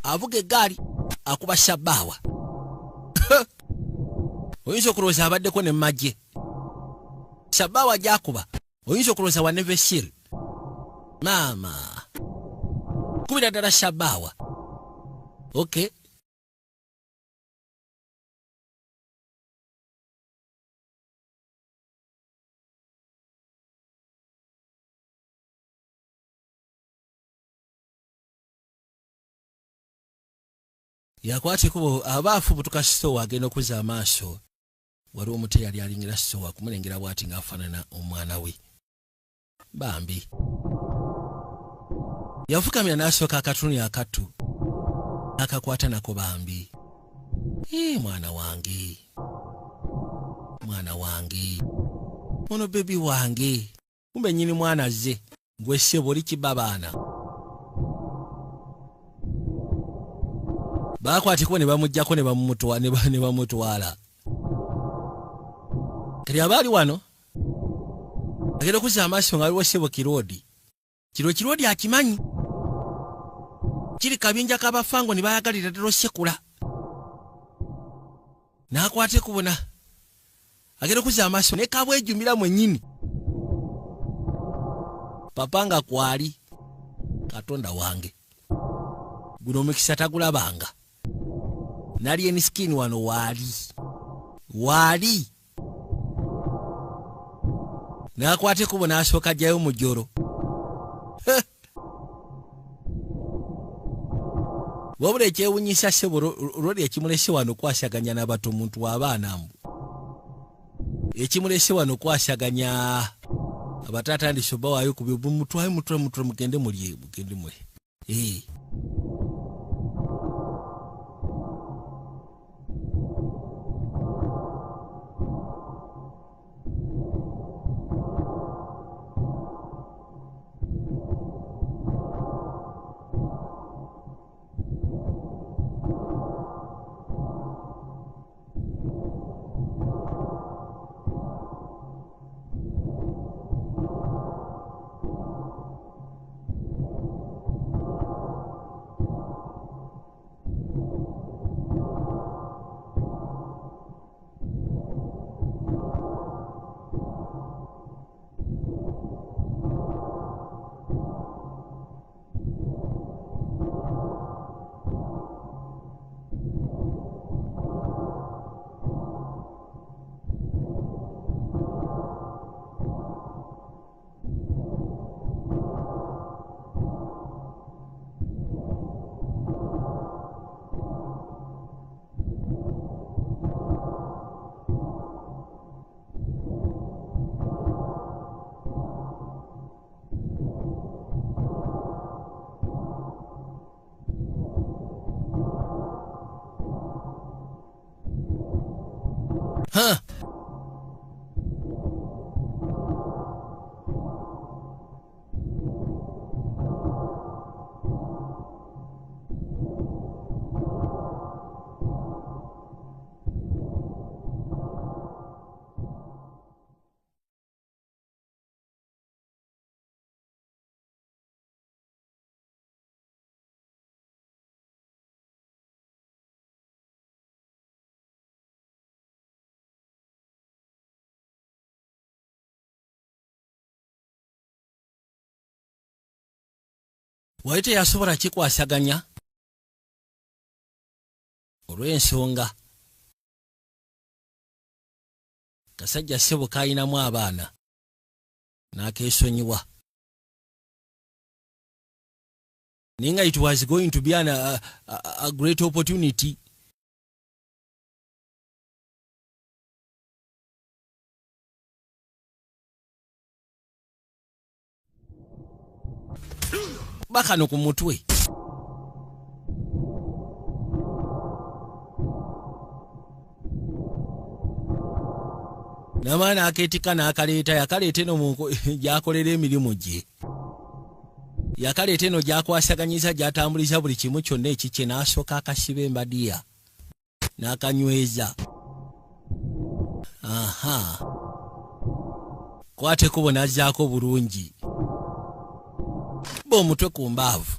Avuga eggaali akuba Shabaawa. Oyinza okulowooza abaddeko ne mmagye. Shabaawa gy'akuba. Oyinza okulowooza wa Navy SEAL. Maama. Kubira ddala Shabaawa. Okay. Yakwate kubo abaafu butuka stowa agenda okuzza amaaso. Waliwo omuteeyi yali alingira stowa kumulengera bw'ati ng'afaanana omwana we. Bambi. Yafukamira n'asooka akatuni akatu. Akakwata nako bambi. Mwana wange. Ono bebi wange. Kumbe nnyini mwana ze. Gwe ssebo oli kibabaana. Baakwatiko ne bamuggyako ne bamutwala. Kati abaali wano agenda okuzza amaaso nga waliwo ssebo Kiroodi. Kiroodi akimanyi. Kiri kabinja k'abafango ne bayagalira ddala ossekula. N'akwate kubona. Agenda okuzza amaaso ne kabwejjumira mwennyini. Papa nga kwali. Katonda wange. Guno omukisa tagulabanga. Alien Skin wano waali. N'akwate kubo n'asooka ajjayo mu jjolo. wabula ekyewunyisa ssebo lwali ekimulese wano kwasaganya n'abato omuntu w'abaana mbu ekimulese wano kwasaganya abataata ndishoba waayo ku byo mutwaye mutwe mugende mulye mugende mulye waite yasobola kikwasaganya olw'ensonga kasajja ssebo kayinamu abaana n'akeesonyiwa ninga it was going to be a great opportunity bakano ku mutwe n'amaana akeetika n'akaleeta yakaleeta eno gyakolera emirimu gye yakaleeta eno gyakwasaganyiza gyatambuliza buli kimu kyonna ekikye n'asooka akasiba embadiya n'akanyweza kwateko n'azzaako bulungi omutwe ku mbaavu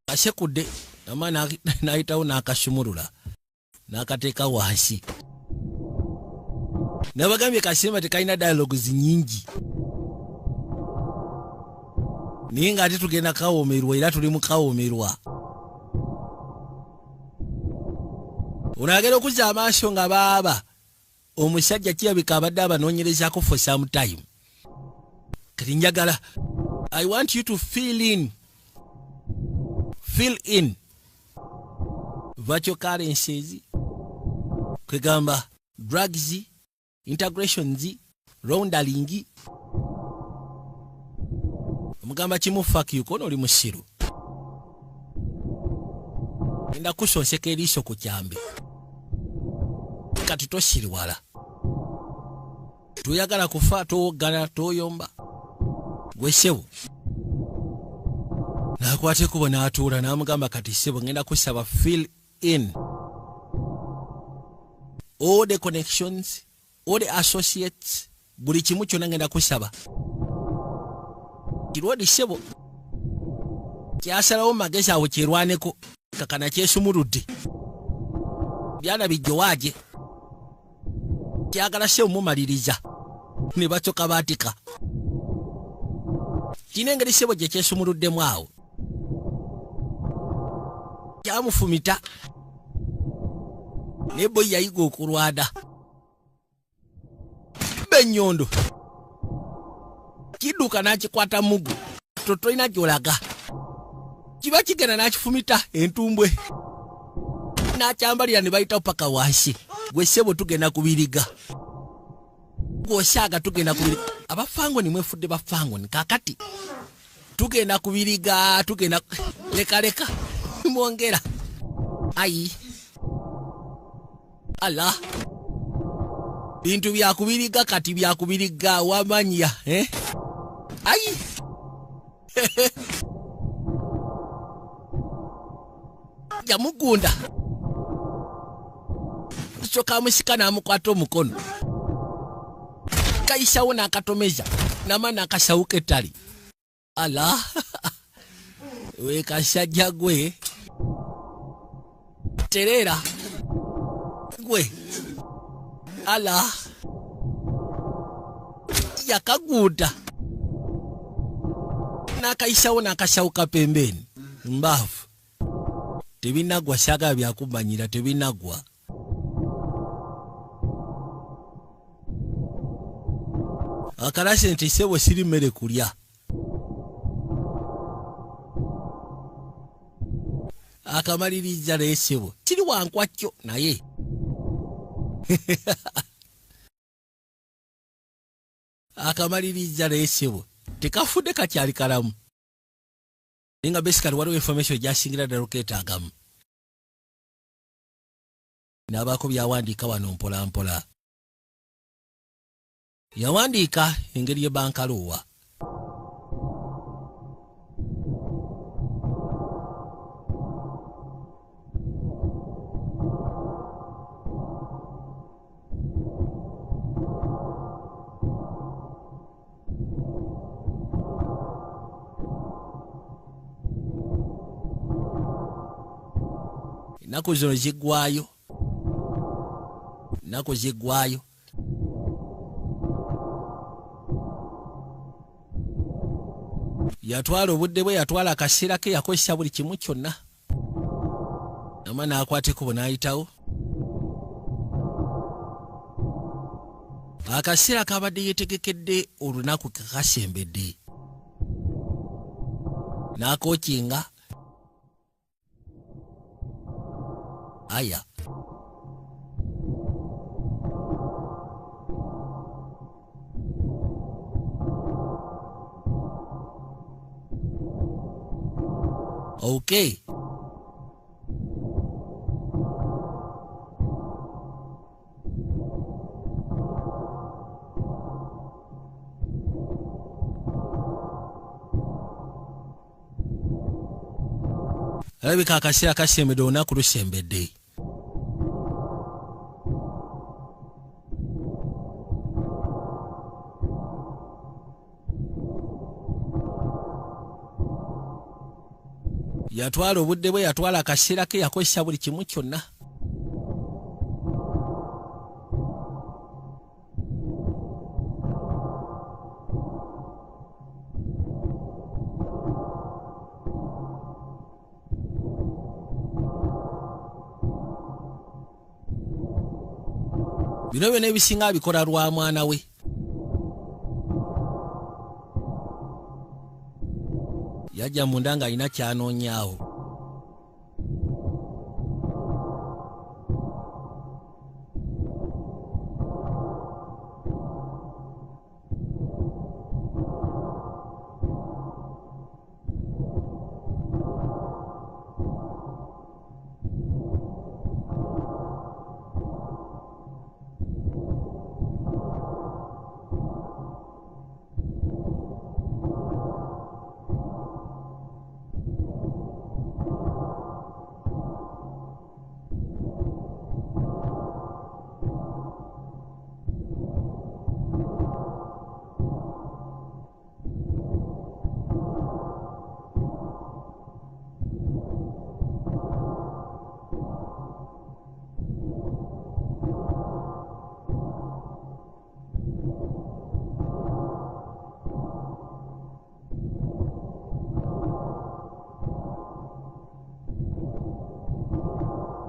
kasekudde amaana n'ayitawo n'akasumulula n'akateeka wansi nabagambye kasimba tekalina dialogues nyingi naye ng'ate tugenda kawoomerwa era tuli mu kawoomerwa onagera okuzza amaaso nga baaba omusajja kirabika abadde abanoonyerezaako for some time kati njagala I want you to feel in virtual currencies kwegamba drugs integrations laundering omugamba kimu fuck you kono oli musiru enda kusonseka eriiso ku kyambe kati tosiriwala tuyagala kufa towoggana toyomba gwe ssebo n'akwata ekubo n'atuula n'amugamba kati ssebo ngenda kusaba fill in all the connections all the associates buli kimu kyonna ngenda kusaba kirwadi ssebo kyasalawo magezi awo kyerwaneko kakana kyesumuludde byana bijjowaaje kyagala ssebo mumaliriza ne bacoka baatika kino engeri ssebo gye kyesumuluddemu awo kyamufumita ne boyi yayiga okulwada b'ennyondo kidduka n'akikwata mugu tolina gy'olaga kiba kigenda n'akifumita entumbwe n'akyambalira ne bayitawo paka wansi gwe ssebo tugenda kubiriga gw'osaaga tugenda kubiriga abafangoni mwefudde bafangoni kakati tugenda kubiriga tugenda leka mwongera ayi ala bintu byakubiriga kati byakubiriga wamanya ayi yamugunda soka musika namukwata omukono kayisawo n'akatomeza namana akasawuka ettali ala we kasajja gwe terera gwe ala yakaguda n'akayisawo n'akasawuka pembeni mbaavu tebinagwa saga byakumanyira tebinagwa akalase nti ssebo siri mmere kulya akamaliriza naye ssebo kiri wankwakyo naye akamaliriza naye ssebo tekafudde kakyali kalamu ninga basically waliwo information gyasingira ddala okeetaagamu n'abaako byawandiika wano mpolampola yawandiika engeri y'ebbankaluwa ennaku zino ziggwaayo yatwala obudde bwe yatwala akaseera ke yakozesa buli kimu kyonna nama n'akwateko bwe n'ayitawo akaseera kabadde yeetegekedde olunaku kakasembedde n'akookinga aya okay alabika akaseera kasembedde olunaku lusembedde yatwala obudde bwe yatwala akaseera ke yakozesa buli kimu kyonna bino byonna ebisinga abikola lwa mwana we yajja munda ng'alina kyanoonyaawo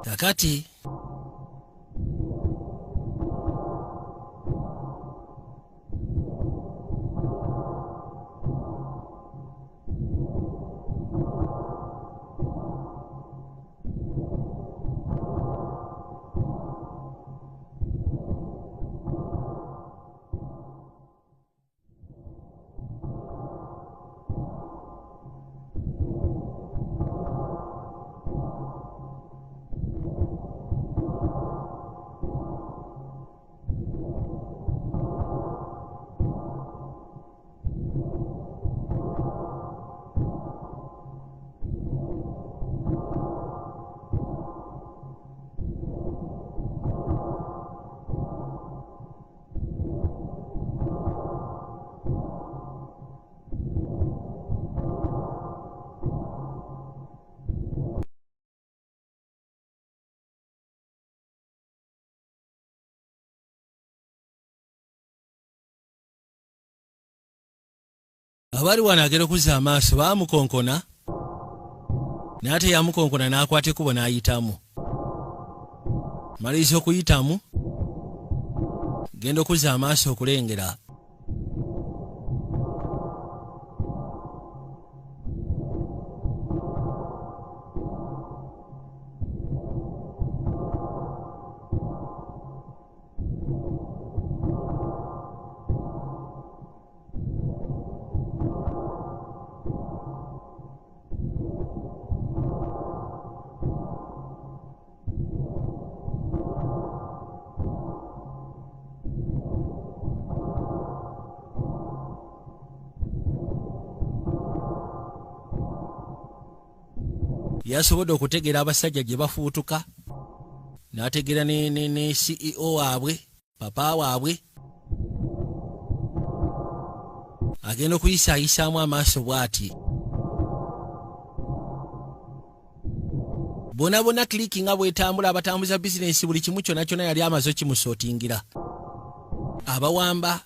kakati abali wano agera okuzza amaaso baamukonkona naye ate yamukonkona n'akwata ekkubo n'ayitamu. Maliriza okuyitamu genda okuzza amaaso okulengera. Yasobodde okutegeera abasajja gye bafuutuka, n'ategeera ne CEO waabwe, papa waabwe. Agenda okuyisaayisaamu amaaso bw'ati. Bonna kiliki nga bwetambula, abatambuza bizinensi buli kimu kyonna kyonna yali amaze kimusootingira. Abawamba,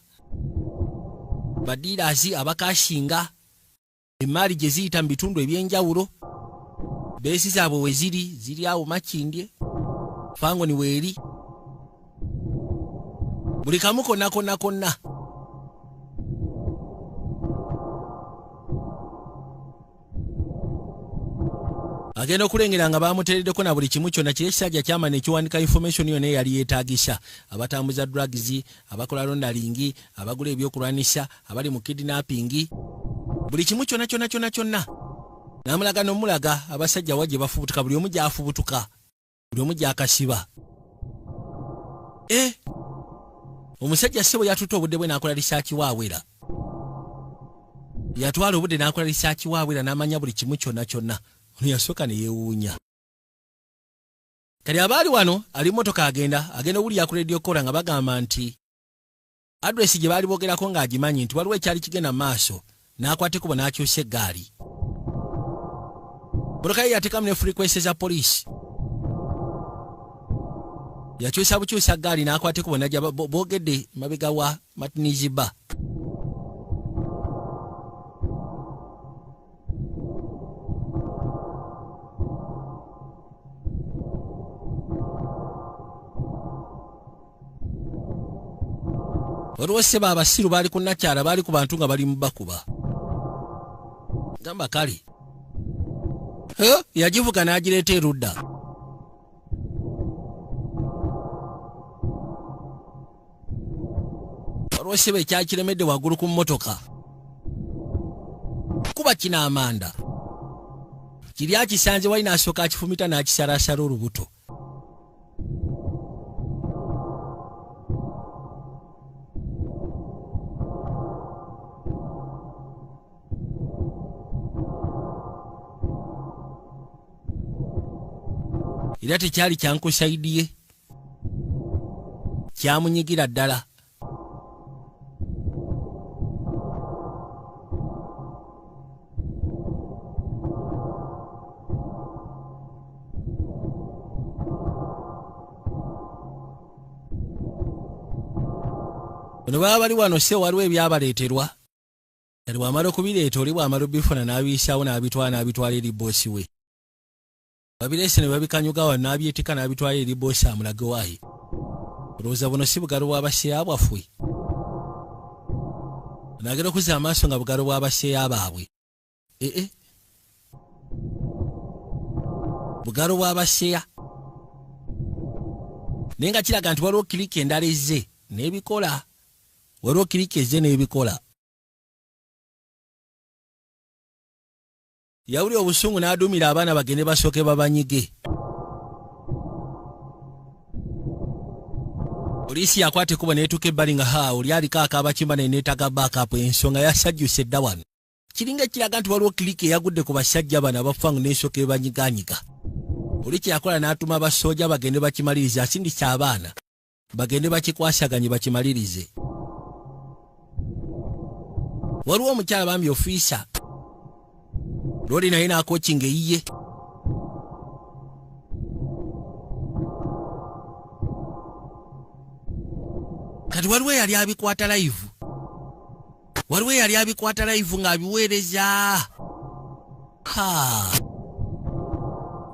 badiiraazi, abakashinga, emmaali gye ziyita mu bitundu eby'enjawulo, beesi zaabwe we ziri awo Makindye, Fango ni weeri, buli kamu konna. Agenda okulengera nga baamuteereddeko na buli kimu kyonna kiri ekisajja kyama ne kiwanika information yonna eyali yeetaagisa. Abatambuza drugs, abakola rondalingi, abagula ebyokulwanisa, abali mu kidnapping, buli kimu kyonna. N'amulaga n'omulaga abasajja wajje bafubutuka, buli omu gy'afubutuka, buli omu gy'akasiba. Omusajja ssebo yatuta obudde bwe n'akola risaaki waawera. Yatwala obudde n'akola risaaki waawera n'amanya buli kimu kyonna. Ono yasooka ne yeewuunya. Kali abaali wano ali mmotoka agenda owulira ku radio kola nga bagamba nti adresi gye baali boogerako ng'agimanyi nti waliwo ekyali kigenda mu maaso, n'akwata ekkubo n'akyusa eggaali. Mmotoka ye yateekamu ne frequency za poliisi. Yakyusa bukyusa ggaali n'akwata ekkubo n'ajja boogedde mabega wa Matiniziba. Waliwo ssebo abasiru baali ku Nakyala, baali ku bantu nga bali mu bakuba. Gamba kale. Yagivuga n'agireeta erudda. Waliwo ssebo ekyakiremedde waggulu ku mmotoka. Kuba kino amanda. Kiri akisanze wali n'asooka akifumita n'akisalaasala olubuto. Era tekyali kyankusaidiye, kyamunyigira ddala. Bano baba bali wano sse waliwo ebyabaleeterwa. Kali bw'amala okubireeta oli bw'amala obifuna n'abiyisaawo n'abitwala eri boosi we. Babireese ne babikanyuga wano n'abyetika n'abitwala eri boosi amulage waayi. Olowooza buno si bugalo bw'abaseeya bwaffe? Nagera okuzza amaaso nga bugalo bw'abaseeya baabwe. Bugalo bw'abaseeya. Naye nga kiraga nti waliwo kiriki endala ezze n'ebikola. Waliwo kiriki ezze n'ebikola. Yawulira obusungu n'aduumira abaana bagende basooke babanyige. Poliisi yakwata ekkubo n'etuuka ebbali nga oli aliko akaaba kimba naye neetaaga baakapu, ensonga yasajjuse dda wano. Kiringa ekiraga nti waliwo kiriki eyagudde ku basajja bano abafa nga n'esooka ebanyiganyiga. Oli kyeyakola n'atuma abasooja bagende bakimalirize, asindise abaana bagende bakikwasaganye bakimalirize. Waliwo omukyala bambi ofiisa. Lori naye n'akookinga eyiye. Kati waliwo eyali abikwata live. waliwo yali abikwata live ng'abiweereza.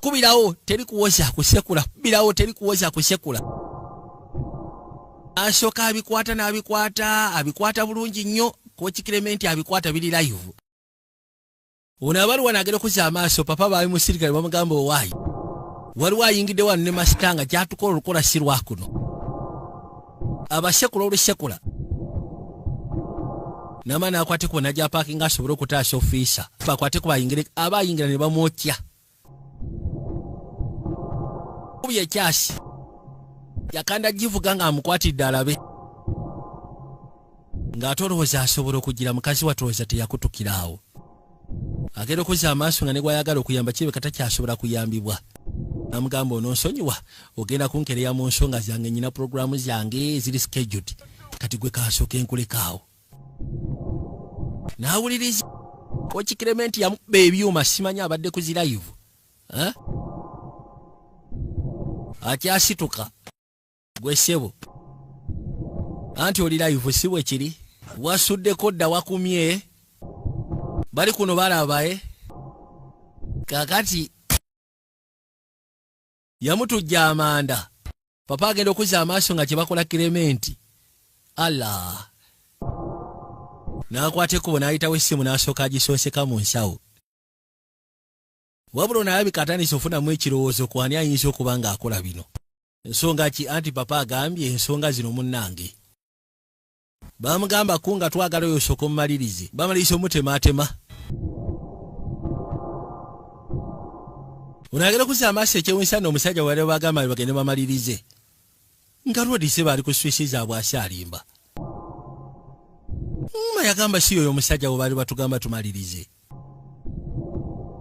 Kubirawo teri kuwoza kusekula, kubirawo teri kuwoza kusekula. Asooka abikwata abikwata bulungi nnyo. Kooki Clement abikwata biri live. Ono abaluwa n'agera okuza amaaso papa baabi musirikale bamugamba owaayi. Waliwo ayingidde wano ne masitanga gyatukola olukola si lwakuno. Abasekula olusekula. Nama n'akwate ku najja parking asobole okutaasa ofiisa. Bakwate ku bayingire abayingira ne bamwokya. Kubye kyasi. Yakanda givuga ng'amukwatidde alabe. Ng'atolowooza asobola okugira mukazi watolowooza teyakutukiraawo. Agenda okuza amaaso nga ne gw'ayagala okuyamba kibe kata kyasobola kuyambibwa. Namugamba ononsonyiwa ogenda kunkereya mu nsonga zange nnyina programu zange ziri scheduled. Kati gwe kaasooka enkulekaawo. N'awuliriza Kooki Clement yamukuba ebyuma simanyi abadde ku zi live. Akyasituka. Gwe ssebo. Anti oli live si bwe kiri. Wasuddeko dda wakumye. Bali kuno balaba kakati yamutujja amanda. Papa agenda okuza amaaso nga kyebakola Clement. Allah. N'akwateko n'ayitawo essimu n'asooka agisooseka mu nsawo. Wabula n'alabika atandise ofunamu ekirowoozo ku ani ayinza okuba ng'akola bino. Ensonga ki? Anti papa agambye ensonga zino munnange. Bamugamba kunga twagala oyo osooka omumalirize. Bamaliriza omutemaatema. Onagera okuza amaaso ekyewunyisa n'omusajja wali bagamba bagende bamalirize. Nga lwodise baali ku swisi zaabwe asyalimba. Yagamba si oyo omusajja we baali batugamba tumalirize.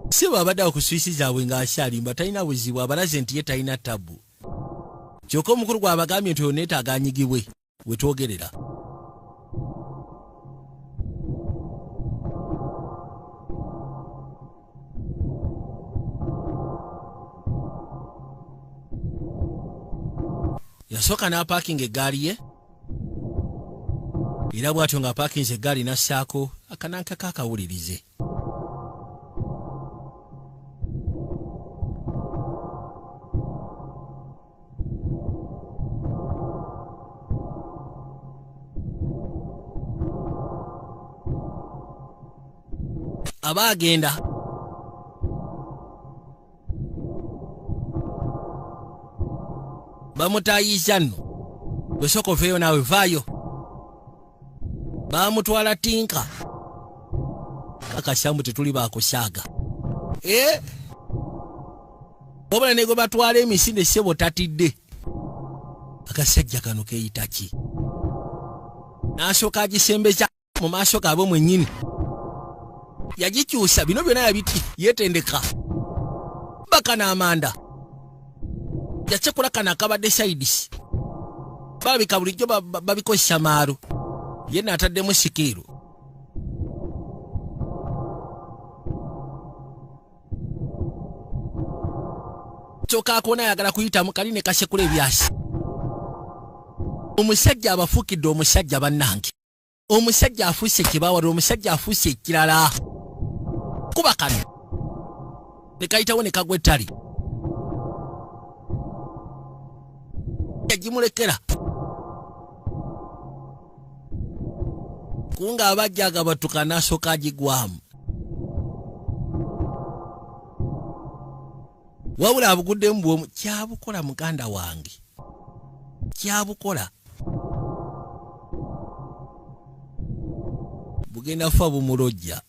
Si babadde awo ku swisi zaabwe ng'asyalimba talina buzibu abalaze nti ye talina tabu. Kyokka omukulu gw'abagambye nti oyo neetaaga anyigibwe we twogerera. Yasooka n'apaakinga eggaali ye. Era bw'atyo ng'apaakinze eggaali n'assaako akananka k'akawulirize. Aba agenda. Bamutaayiza nno. Bwe sooka oveeyo naawe vaayo. Bamutwala tinka. Kakashambu tetuli baakusaaga. Wabula ne gwe batwala emisinde ssebo tatidde. Akasajja kano keeyita ki? N'asooka agisembeza mu maaso gaabwe mwennyini. Yagikyusa bino byonna yabiti yeetendeka. Bakana amanda. Yasekula kana akabadde sides. Babika bulijjo babikozesa maalo. Ye n'ataddemu sikiiru. Kyokka akoona ayagala kuyitamu kali ne kasekula ebyasi. Omusajja abafuukidde omusajja bannange. Omusajja afuuse ekibawala, omusajja afuuse ekirala. Kuba kano. Ne kayitawo ne kagwa ettali. Yagimulekera. Kunga abajja agabatuka n'asooka agigwamu. Wabula abuguddemu bw'omu kyabukola muganda wange. Kyabukola. Bugenda fa bumulojja.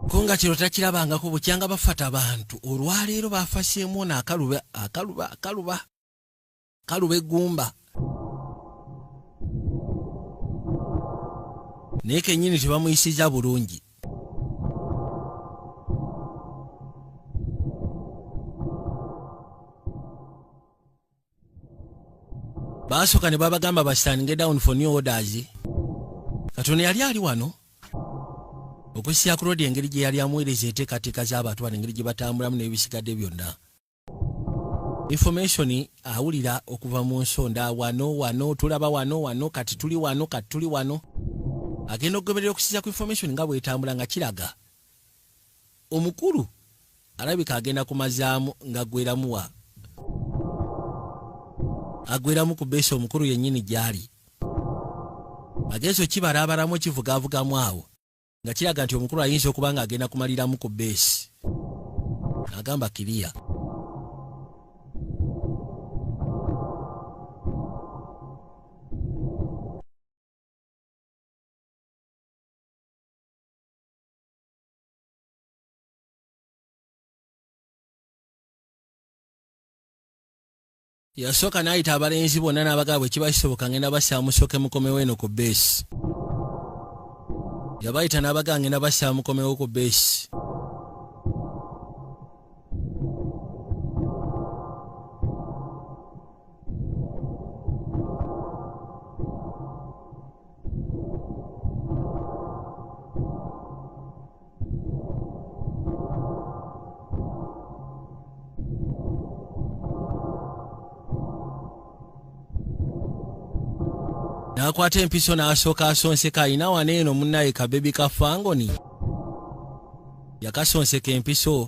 Kunga kiro takirabangako bukyanga bafata abantu. Olwaleero baafaseemu ono akaluba eggumba. Naye kennyini tebamuyisiza bulungi. Baasooka ne babagamba bastange down for new orders. Katono yali ali wano. okusiya ku road engeri gye yali amuweereza enteekateeka z'abatwala engeri gye batambulamu n'ebisigadde byonna. Information awulira okuva mu nsonda wano tulaba wano kati tuli wano agenda okugoberera okusiza ku information nga bwetambula nga kiraga omukulu alabika agenda kumazaamu nga agweramu ku beesi omukulu yennyini gyali agezo kibarabaramu kivugavugamu awo nga kiraga nti omukulu ayinza okuba nga agenda kumaliramu ku beesi agamba kiriya. Yasooka n'ayita abalenzi bonna n'abagaba bwe kiba kisoboka ngenda basaamusoke mukomewo eno ku beesi. Yabayita n'abagaba ngenda basaamukomewo ku beesi. Nakwata empiso n'asooka asonseka alina wano eno munnaye kabebi ka Fangoni. Yakasonseka empiso.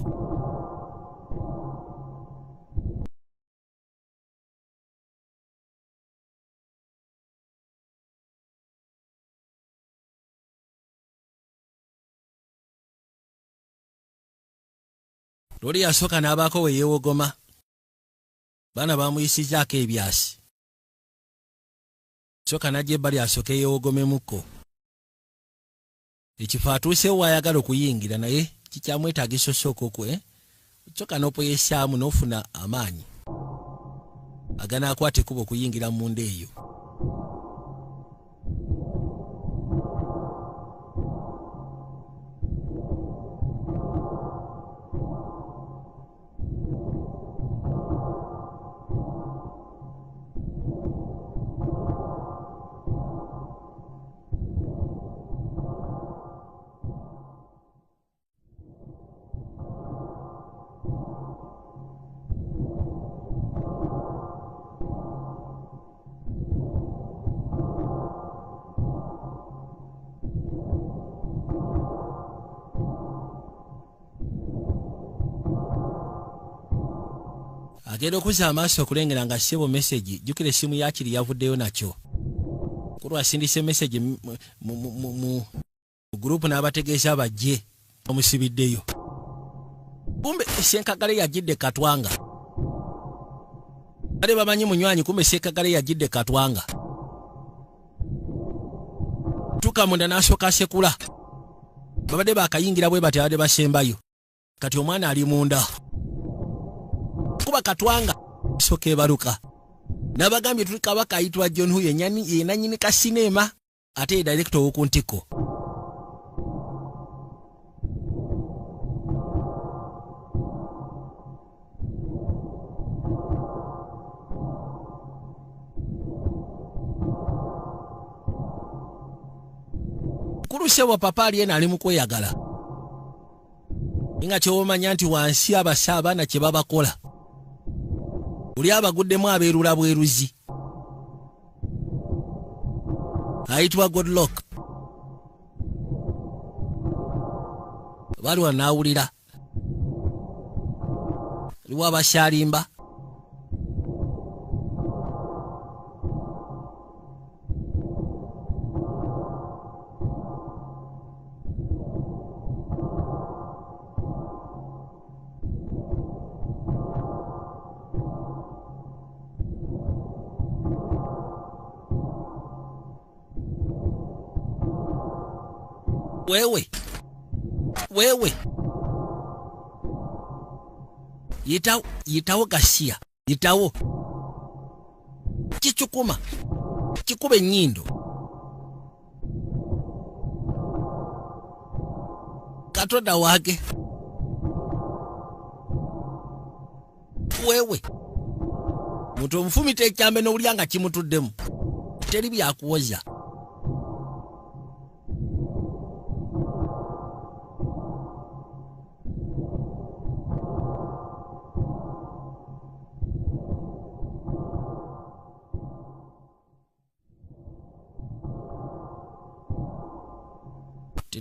Loli yasooka n'abaako we yeewogoma. Baana bamuyisizaako ebyasi. Soka najje bali asoke yeewogomemukko. Ekifo atuusewo wayagala okuyingira naye kikyamwetaagisa osooka okwe. Soka n'opoyesaamu n'ofuna amaanyi. Agana akwate kuba okuyingira mu nda eyo. Agenda okuzza amaaso okulengera nga ssebo message jjukira essimu yakiri yavuddeyo nakyo. Kulwa asindise message mu gurupu n'abategeeza bajje bamusibiddeyo. Kumbe Ssenkagale yajjidde Katwanga. Bale bamanyi munywanyi kumbe Ssenkagale yajjidde Katwanga. Tuka munda n'asooka asekula. Babadde baakayingira bwe bati abadde basembayo. Kati omwana ali munda. Kuba Katwanga soke ebaluka. Nabagambye tuli kabaka ayitibwa John Huye ye nannyini ka sinema ate director w'oku Ntiko. Kurusebwa papa ali ena ali mu kweyagala. Inga ky'omanya nti wansi abasa abaana kye babakola. Uli abaguddemu abeerula bweruzi. Ayitibwa Godlock. Bali wanaawulira. Aliwo abasyalimba. Wewe yitawo Gasiya, yitawo kichukuma kikube nnyindo Katonda wage. Wewe muntu omufumita ekyambe n'obulyanga kimutuddemu teri byakuwoza.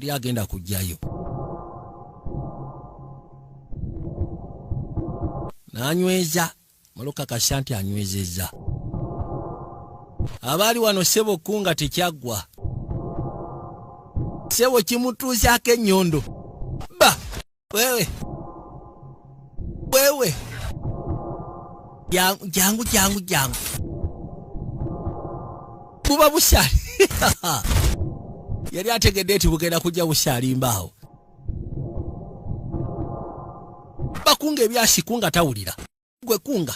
teri agenda kujjayo. N'anyweza Maloka Kashanti anywezezza. Abaali wano ssebo kunga tekyagwa. Ssebo kimutuusaako ennyondo. Ba wewe jangu buba busaali. Yali ategedde nti bugenda kujja busaali mbaawo. Bakunga ebyasikunga tawulira. Gwe kunga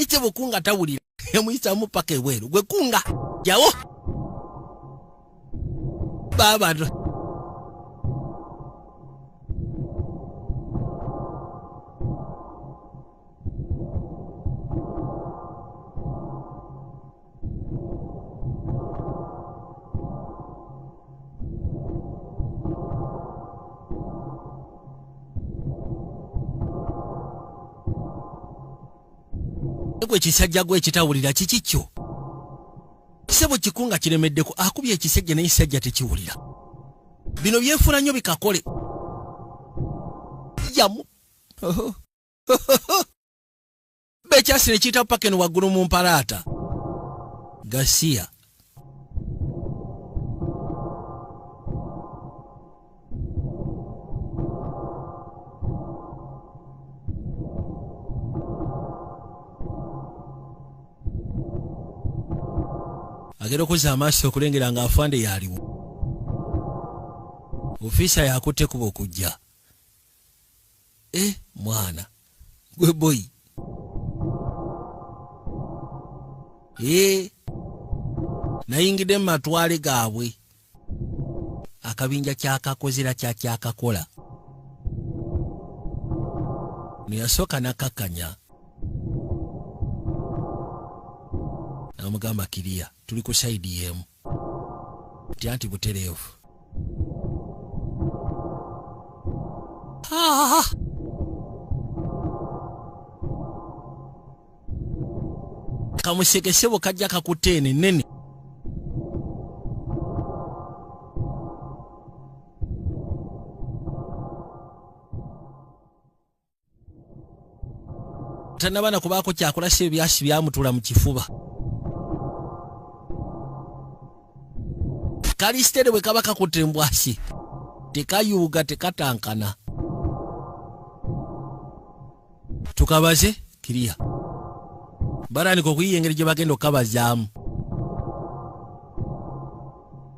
ite bukunga tawulira. Emuyisa mupaka ebweru. Gwe kunga jawo baba gwe kisajja gwe kitawulira kikikyo. Ssebo kikunga kiremeddeko akubye ekisejja n'ekisajja tekiwulira. Bino byefuna nnyo bikakole. Yamu. Bekyasi ne kiyita paka eno waggulu mu mpalaata. Gasiya. Agera okuzza amaaso okulengera ng'afande yaliwo. Ofiisa yakutte kuba okujja. Mwana gwe boyi. Nayingidde mu matwale gaabwe. Akabinja kyakakozera kyakakola. Niyasooka nakakanya. Namugamba Kiriya tuli ku saidi yemu. Anti butereevu. Kamuseke ssebo kajja kakutte eno ennene. Tannabana kubaako kyakola ssebo byasi byamutula mu kifuba. Kalistere bwe kaba kakutte embwasi tekayuuga tekatankana. Tukabaze Kiriya. Baranika okuyiya engeri gye bagenda okukabazaamu.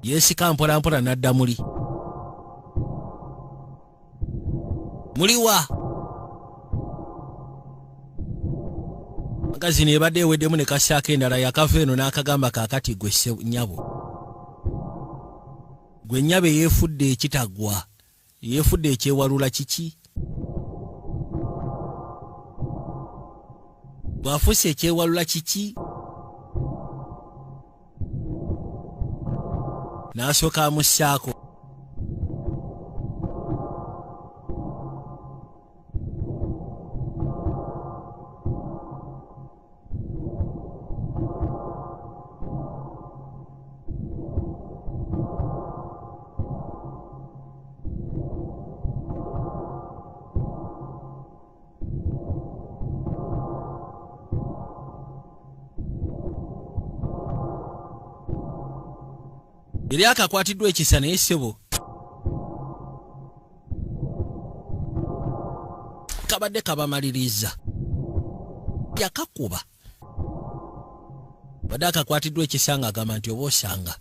Yeesika mpolampola n'adda muli. Muliwa? Magazini ebadde eweddemu ne kassaako endala yakava eno n'akagamba kaakati gwe nnyabo. Gwe nnyabo yeefudde ekitagwa. Yeefudde ekyewalula kiki? Bw'afuuse ekyewalula kiki? N'asooka amussaako. Eri akakwatiddwa ekisa naye ssebo kabadde kabamaliriza. Yakakuba. Badde akakwatiddwa ekisa ng'agamba nti oba osanga.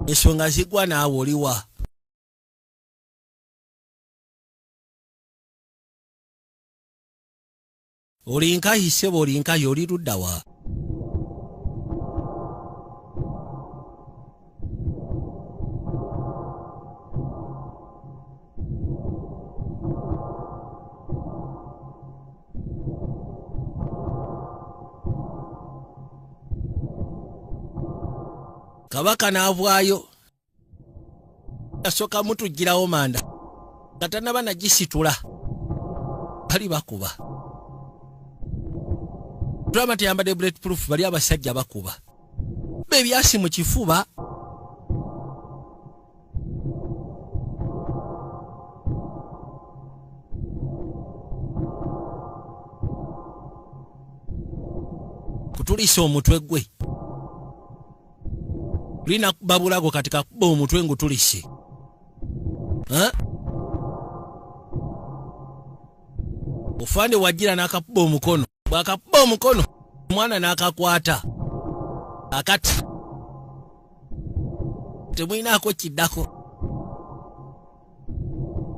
Ensonga zigwa naawe oliwa. Olinkayi ssebo olinkayi oli ludda wa? kabaka n'avaayo asooka mutugirawo manda nga tannaba nagisitula bali bakuba tulaba nti yambadde bulletproof bali abasajja bakuba bebyasi mu kifuba kutulisa omutwe gwe tulina babulago kati kakuba omutwe ngutulise ofande wajira n'akakuba omukono bw'akakuba omukono omwana n'akakwata akati temwinaako kiddako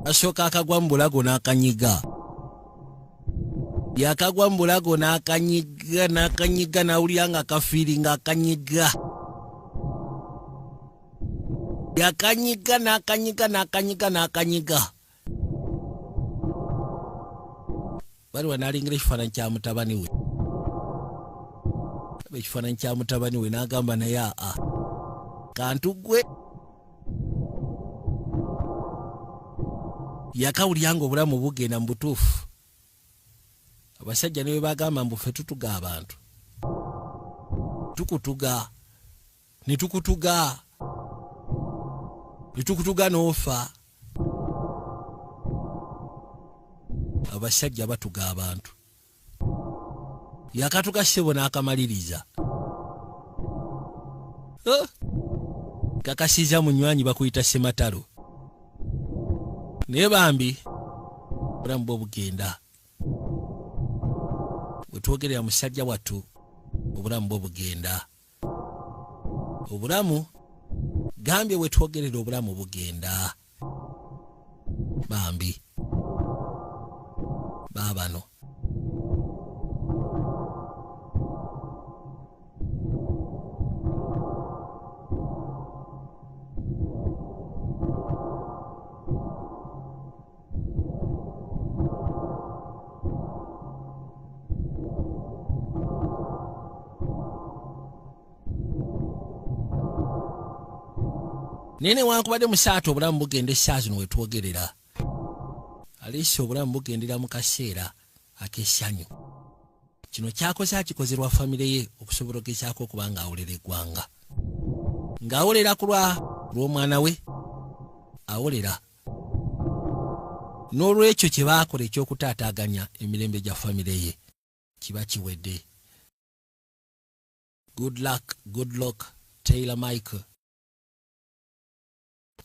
asooka akagwa mu bulago n'akanyiga yakagwa mu bulago n'akanyiga nawulira nga kafiiri ng'akanyiga yakanyiga n'akanyiga baliwa n'alingira ekifaananyi kya mutabani we ekifaananyi kya mutabani we n'agamba naye kantu gwe yakawulira nga obulamu bugenda mu butuufu abasajja ne bwe bagamba mbu ffe tutuga abantu tukutuga ne tukutuga n'ofa abasajja batuga abantu yakatuga ssebo n'akamaliriza kakasiza munywanyi bakuyita sematalo naye bambi obulamu bwo bugenda wetwogerera musajja wattu obulamu bwo bugenda obulamu gambye wetwogerera obulamu bugenda bambi baabano nene wankubadde musaati obulamu bugenda essaawa zino wetwogerera aliisi obulamu bugendera mu kaseera ak'essanyu kino kyakoze akikozerwa famire ye okusobola ogezaako okuba ng'awolera eggwanga ng'awolera ku lw'omwana we awolera n'olwekyo kye baakola eky'okutaataaganya emirembe gya famire ye kiba kiwedde. Good luck Taylor Michael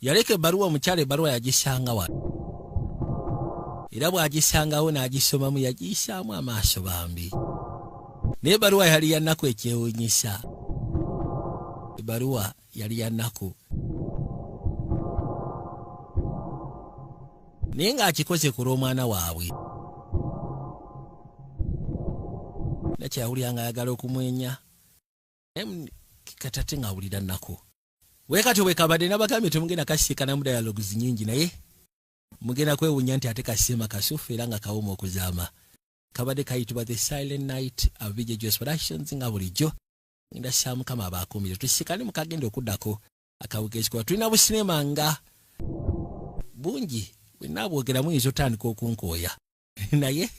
yaleka ebbaluwa omukyala ebbaluwa yagisanga wano era bw'agisangawo n'agisomamu yagiyisaamu amaaso bambi naye ebbaluwa yali ya nnaku ekyewuunyisa ebbaluwa yali ya nnaku naye ng'akikoze ku lw'omwana waabwe nakyawulira ng'ayagala okumwenya katate ng'awulira nnaku wekati wekabadde nabagambye temugenda kasiikana mu dialogues nyingi naye mugenda kwewuunya nti ate kasiima kasufu era nga kawooma okuzaama kabadde kayitibwa The Silent Night Avijay Joseph Productions nga bulijjo ngenda ssa mukama abaakuumire tusiikane mukagenda okuddako akawuka ekikuba tulina businema nga bungi bwenna bwogera muyinza otandika okunkooya naye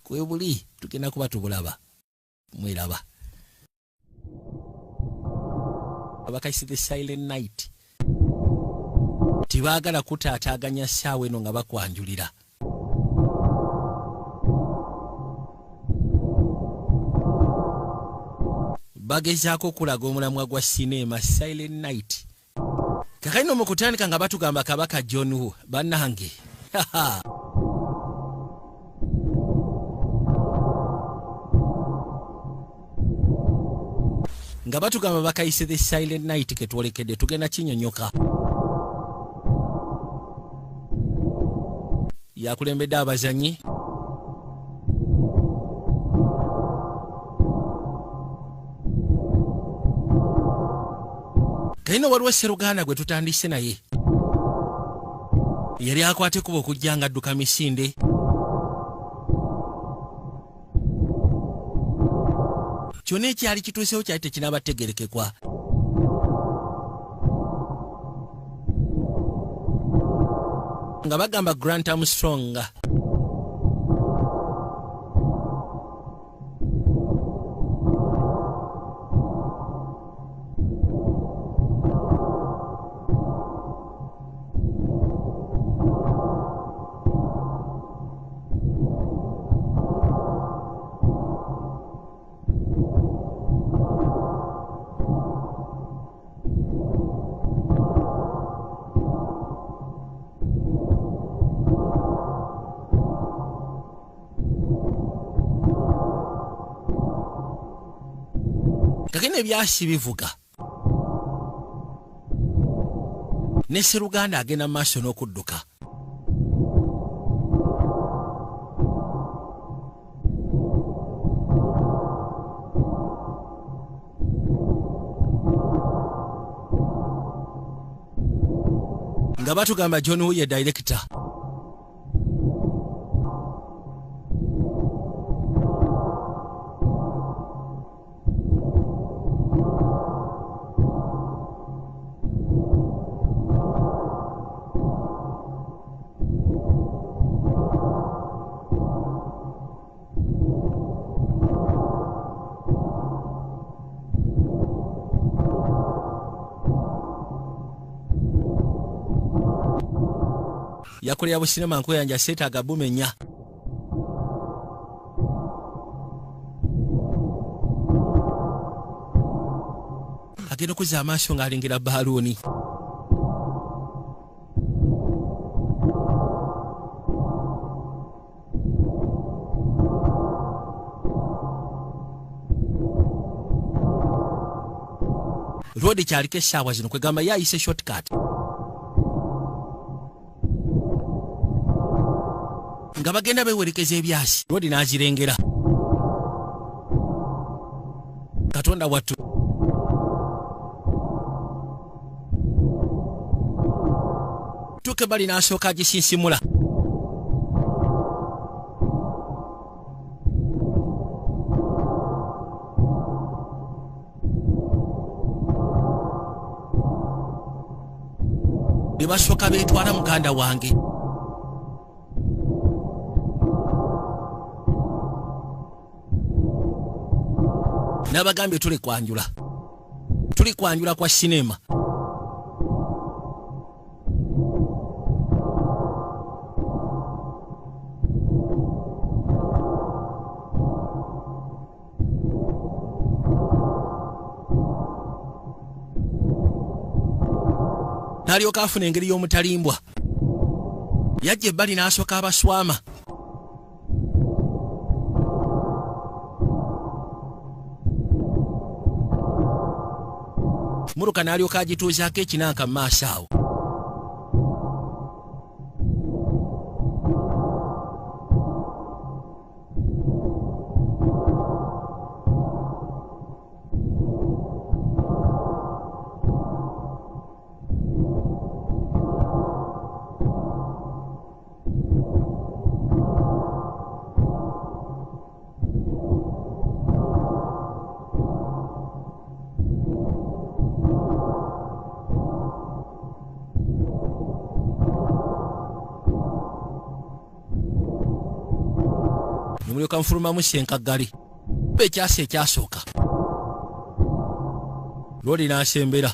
kwebuli tugenda kuba tubulaba mweraba abakaisi The Silent Night tibaagala kutaataaganya ssaawa eno nga bakwanjulira bagezaako okulaga omulamwa gwa sinema Silent Night kakalina mu kutandika nga batugamba kabaka John Woo bannange nga batugamba bakayise The Silent Night ketwolekedde tugenda kinyonyoka yakulembedde abazanyi kayina waliwo Sseruganda gwe tutandise naye yali akwate kuba okujja nga adduka misinde kyonna ekyali kituusewo kyali tekinabategerekekwa nga bagamba Grant Armstrong. Kakene byasi bivuga ne Sseruganda agenda maaso n'okudduka. Nga batugamba John Wu ye director. Yakolera businema nkweyanja seetaaga bumenya. Agenda okuzza amaaso ng'alengera baaluuni. Road kyaliko essaawa zino kwegamba ye ayise shortcut. Nga bagenda bewerekeza ebyasi. Road n'azirengera. Katonda wattu. Tuke bali n'asooka agisinsimula. Ne basooka beetwala muganda wange. Nabagambye tuli kwanjula kwa sinema. N'alyoka afuna engeri y'omutalimbwa. Yajja ebbali n'asooka abaswama. Muruka n'alyoka agituuzaako ekinanka mu maaso awo. Mulyoka nfulumamu ssenkaggale. Be ekyasa ekyasooka. Roodi n'asembera.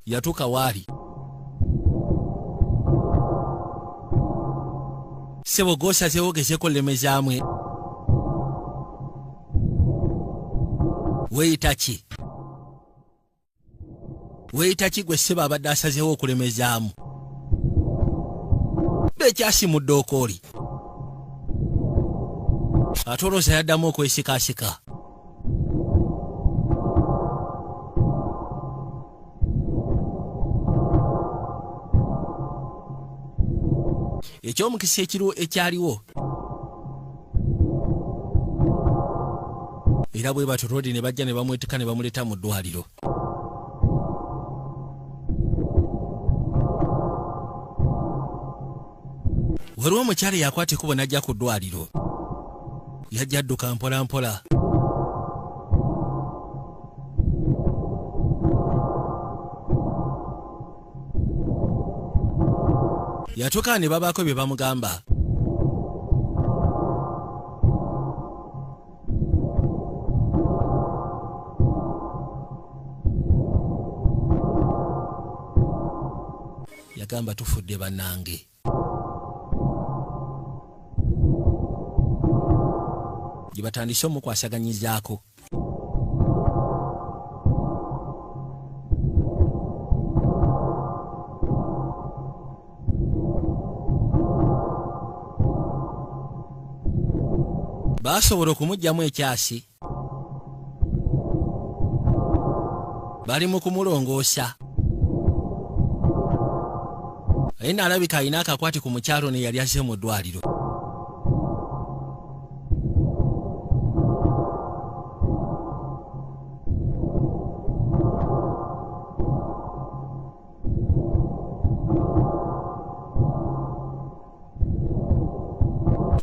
Yatuuka waali. Ssebo g'osazeewo ogezeeko lemezaamu. Weeyita ki? Weeyita ki gwe ssebo abadde asazeewo okulemezaamu? Be ekyasimudde okooli. Ate olowooza yaddamu okwesikasika. Eky'omukisa ekyaliwo. Era bwe batyo Roodi ne bajja ne bamwetika ne bamuleeta mu ddwaliro. Waliwo omukyala yakwata ekkubo n'ajja ku ddwaliro. Yajja adduka mpola mpola. yatuuka ne babaako bye bamugamba. Yagamba tufudde bannange. Gye batandise omukwasaganyizaako. Baasobola okumuggyamu ekyasi. Bali mu kumulongoosa. Naye n'alabika alina akakwati ku mukyalo ne yali azze mu ddwaliro.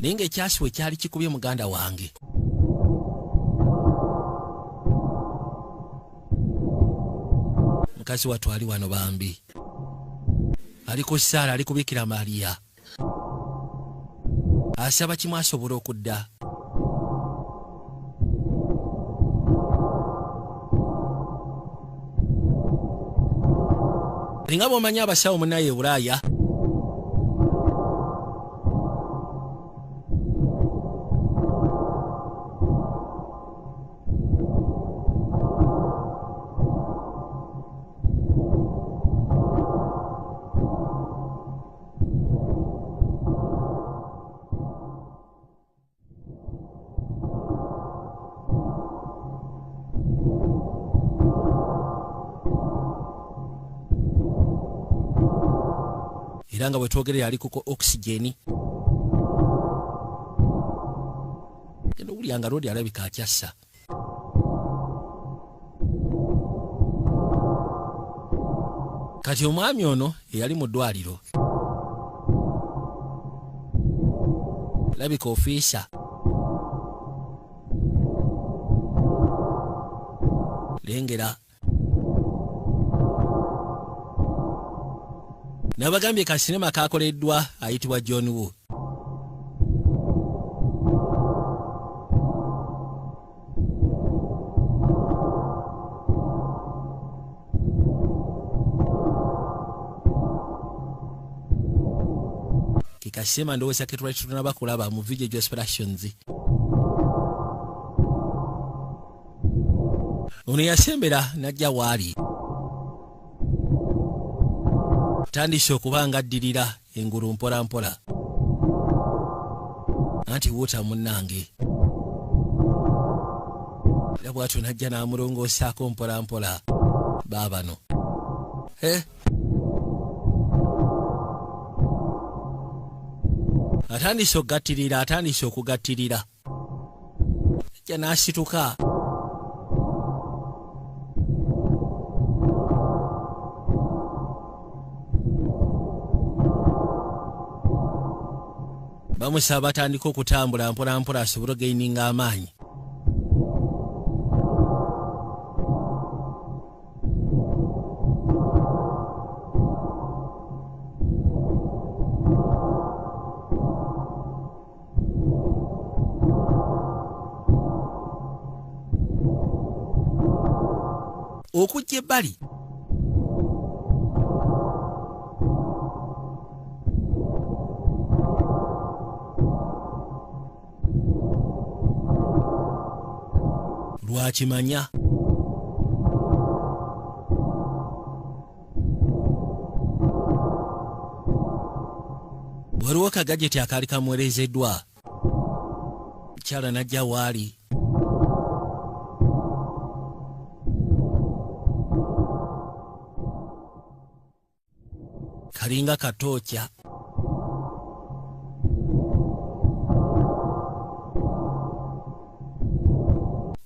Naye ng'ekyasi we kyali kikubye muganda wange. Mukazi wattu ali wano bambi. Ali ku ssaala ali ku Bikira Mariya. Asaba kimu asobola okudda. Linga bw'omanyi abasawo munnaye e Bulaaya. Era nga bwe twogerera ali kuko oxygeni. Genda owulira nga Lodi alabika akyassa. Kati omwami ono eyali mu ddwaliro. Labika ofiisa. Lengera. Nabagambye ka sinema kakoleddwa ayitibwa John Woo. Kikasema ndowooza ke twali tunaba kulaba mu video Explorations. Ono yasembera najja waali. Tandise okuba nga addirira engulu mpola mpola. Anti wuuta munnange. Era bw'atyo najja n'amulongoosaako mpola mpola. Baabano. Atandise okugattirira, atandise okugattirira. Ajja n'asituka. Bamusaba atandika okutambula mpola mpola asobole ogaininga amaanyi. Okujja ebbali. Lwakimanya. Waliwo kagajeti akaali kamuweerezeddwa. Mukyala najja waali. Kalinga katooca.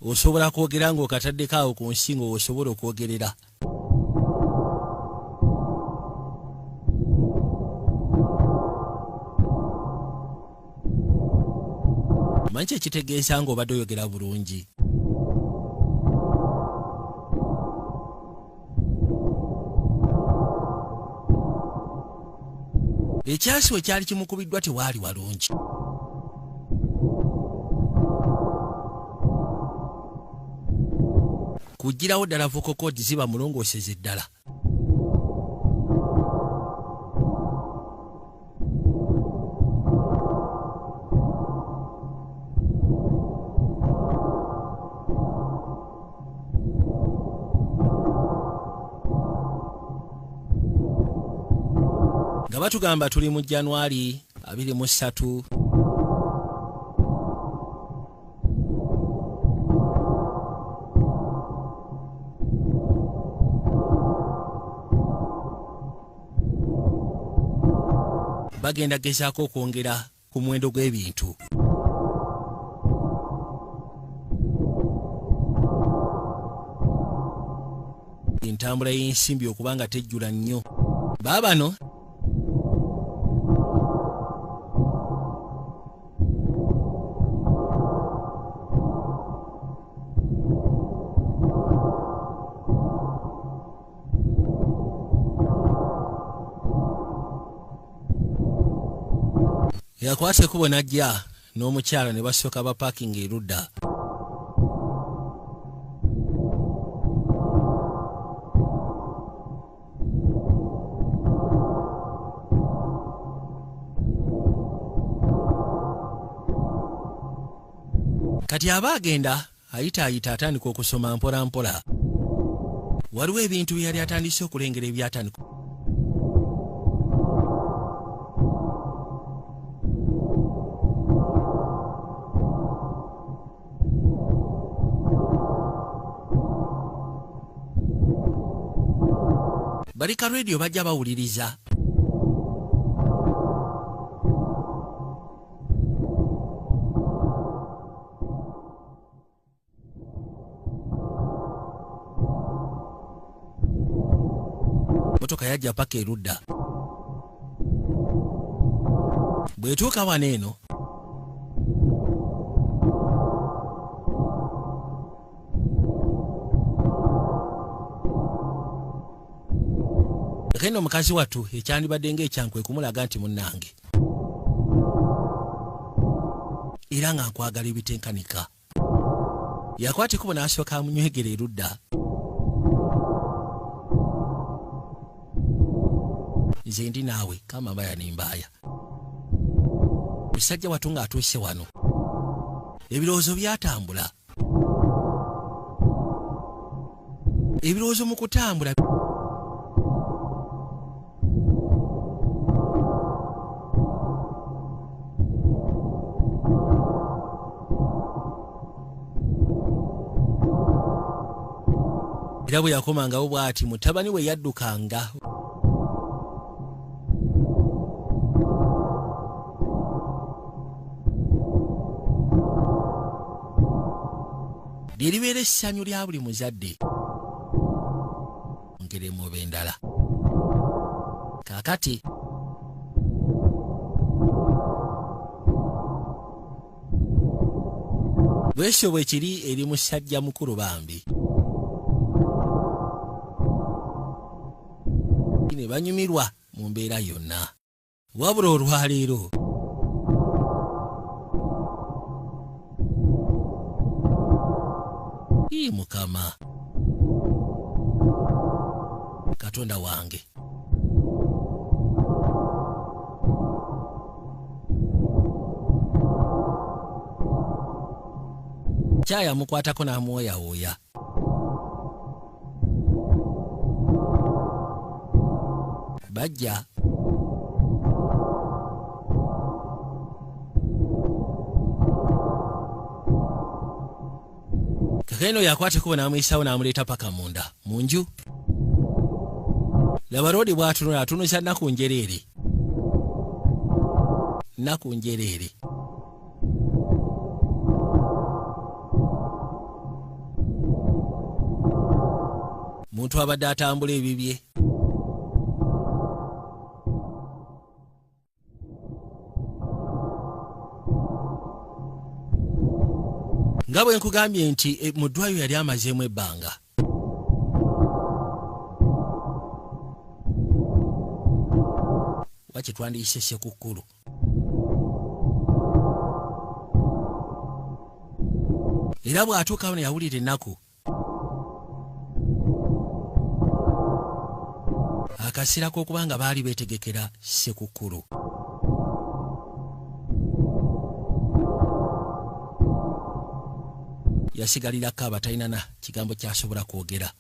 Osobola kwogera ng'okataddeko awo ku nsingo osobola okwogerera. Manyi kyekitegeeza ng'obadde oyogera bulungi. Ekyasi we kyali kimukubiddwa tewaali walungi. Kugirawo ddala vocal cords ziba mulongooseze ddala. Nga batugamba tuli mu January 23. Bagenda gezaako okwongera ku muwendo gw'ebintu. Entambula y'ensimbi okuba nga tejjula nnyo. Baabano yakwase kubo najja n'omukyala ne basooka ba parking erudda. Kati aba agenda ayitaayita atandika okusoma mpola mpola. Waliwo ebintu byali atandise okulengera ebyatandika. Bali ka radio bajja bawuliriza. Motoka yajja paka erudda. Bw'etuuka wano eno keno mukazi wattu ekyandibadde ng'ekyankwe kumulaga nti munnange era nga nkwagala ebitenkanika. Yakwata ekkubo n'asooka amunywegera erudda. Nze ndi naawe kama mbaya nimbaaya. Musajja wattu ng'atuuse wano ebirowoozo byatambula. Ebirowoozo mu kutambula era bwe yakomangawo bw'ati mutabani we yaddukanga. Lye libeera essanyu lya buli muzadde. Ngeremu b'endala. Kaakati bw'ekyo bwe kiri eri musajja mukulu bambi. Ne banyumirwa mu mbeera yonna. Wabula olwaleero Mukama Katonda wange. Kyaya mukwatako n'amwoyawooya. Bajja kakeno yakwata kubo n'amuyisaawo n'amuleeta paka munda mu nju. Laba Roodi bw'atunula atunuza nnaku njereere. Nnaku njereere. Muntu abadde atambula ebibye. Nga bwe nkugambye nti mu ddwaliro yali amazeemu ebbanga. kye twandiyise Ssekukkulu. Era bw'atuukawo ne yawulira ennaku. Akaseera k'okuba nga baali beetegekera Ssekukkulu. Yasigalirako abatalina na kigambo ky'asobola kwogera.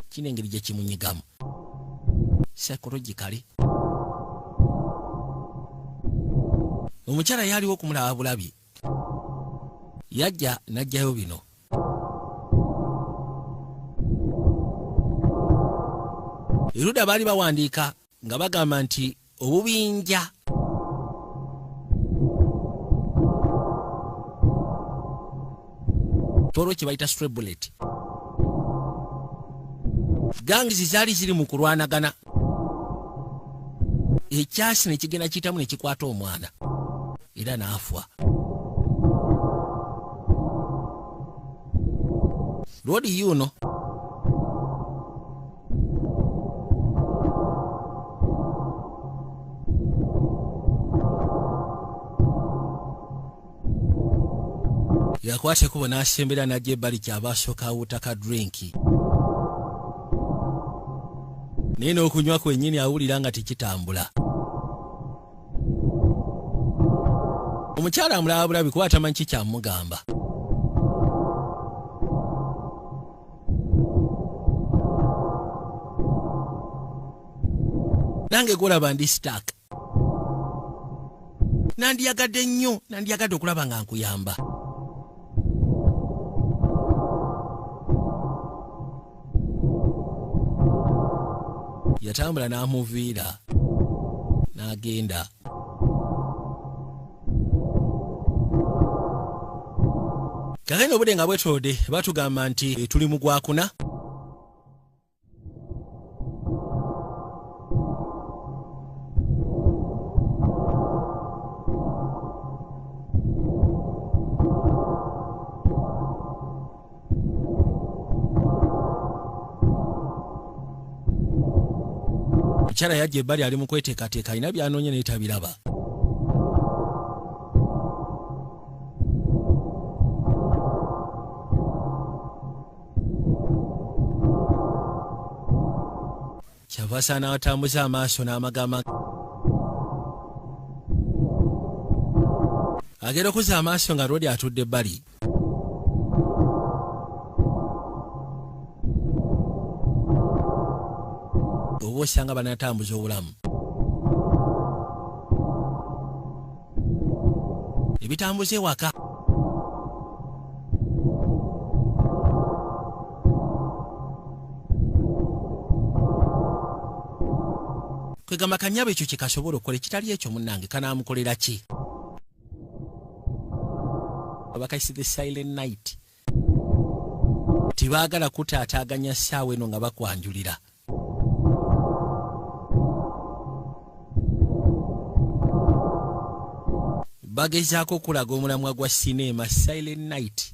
Kino engeri gye kimunyigamu. Psychologically. Omukyala yaliwo okumulaba bulabi. Yajja n'ajjayo bino. Erudda baali bawandiika nga bagamba nti obubinja toro kye bayita stray bullet. Gangizi zaali ziri mu kulwanagana. Ekyasi ne kigenda kiyitamu ne kikwata omwana. Era n'afa. Lodi yuno. Yakwate kubo n'asembera n'ajja ebbali ky'abasooka awuutaka drinki. Naye n'okunywa kwennyini awulira nga tekitambula. Omukyala amulaba bulabi kuba atamanyi ki kyamugamba. Nange gwolaba ndi stuck. Nandiyagadde nnyo, nandiyagadde okulaba nga nkuyamba. Yatambula n'amuviira n'agenda. Kakano obudde nga bwetolodde batugamba nti tuli mu Gwakuna. Omukyala yajja ebbali ali mu kweteekateeka alina by'anoonya naye tabiraba. Kyava asaana atambuza amaaso n'amagama. Agenda okuzza amaaso nga Lodi atudde ebbali. Oba osanga banatambuza obulamu. Ebitambuza ewaka. Kwegamba kanyabo ekyo kye kasobola okukola ekitali ekyo munnange kanaamukolera ki? Abakayise the silent night. Tibaagala kutaataaganya ssaawa eno nga bakwanjulira. Bagezaako okulaga omulamwa gwa sinema silent night.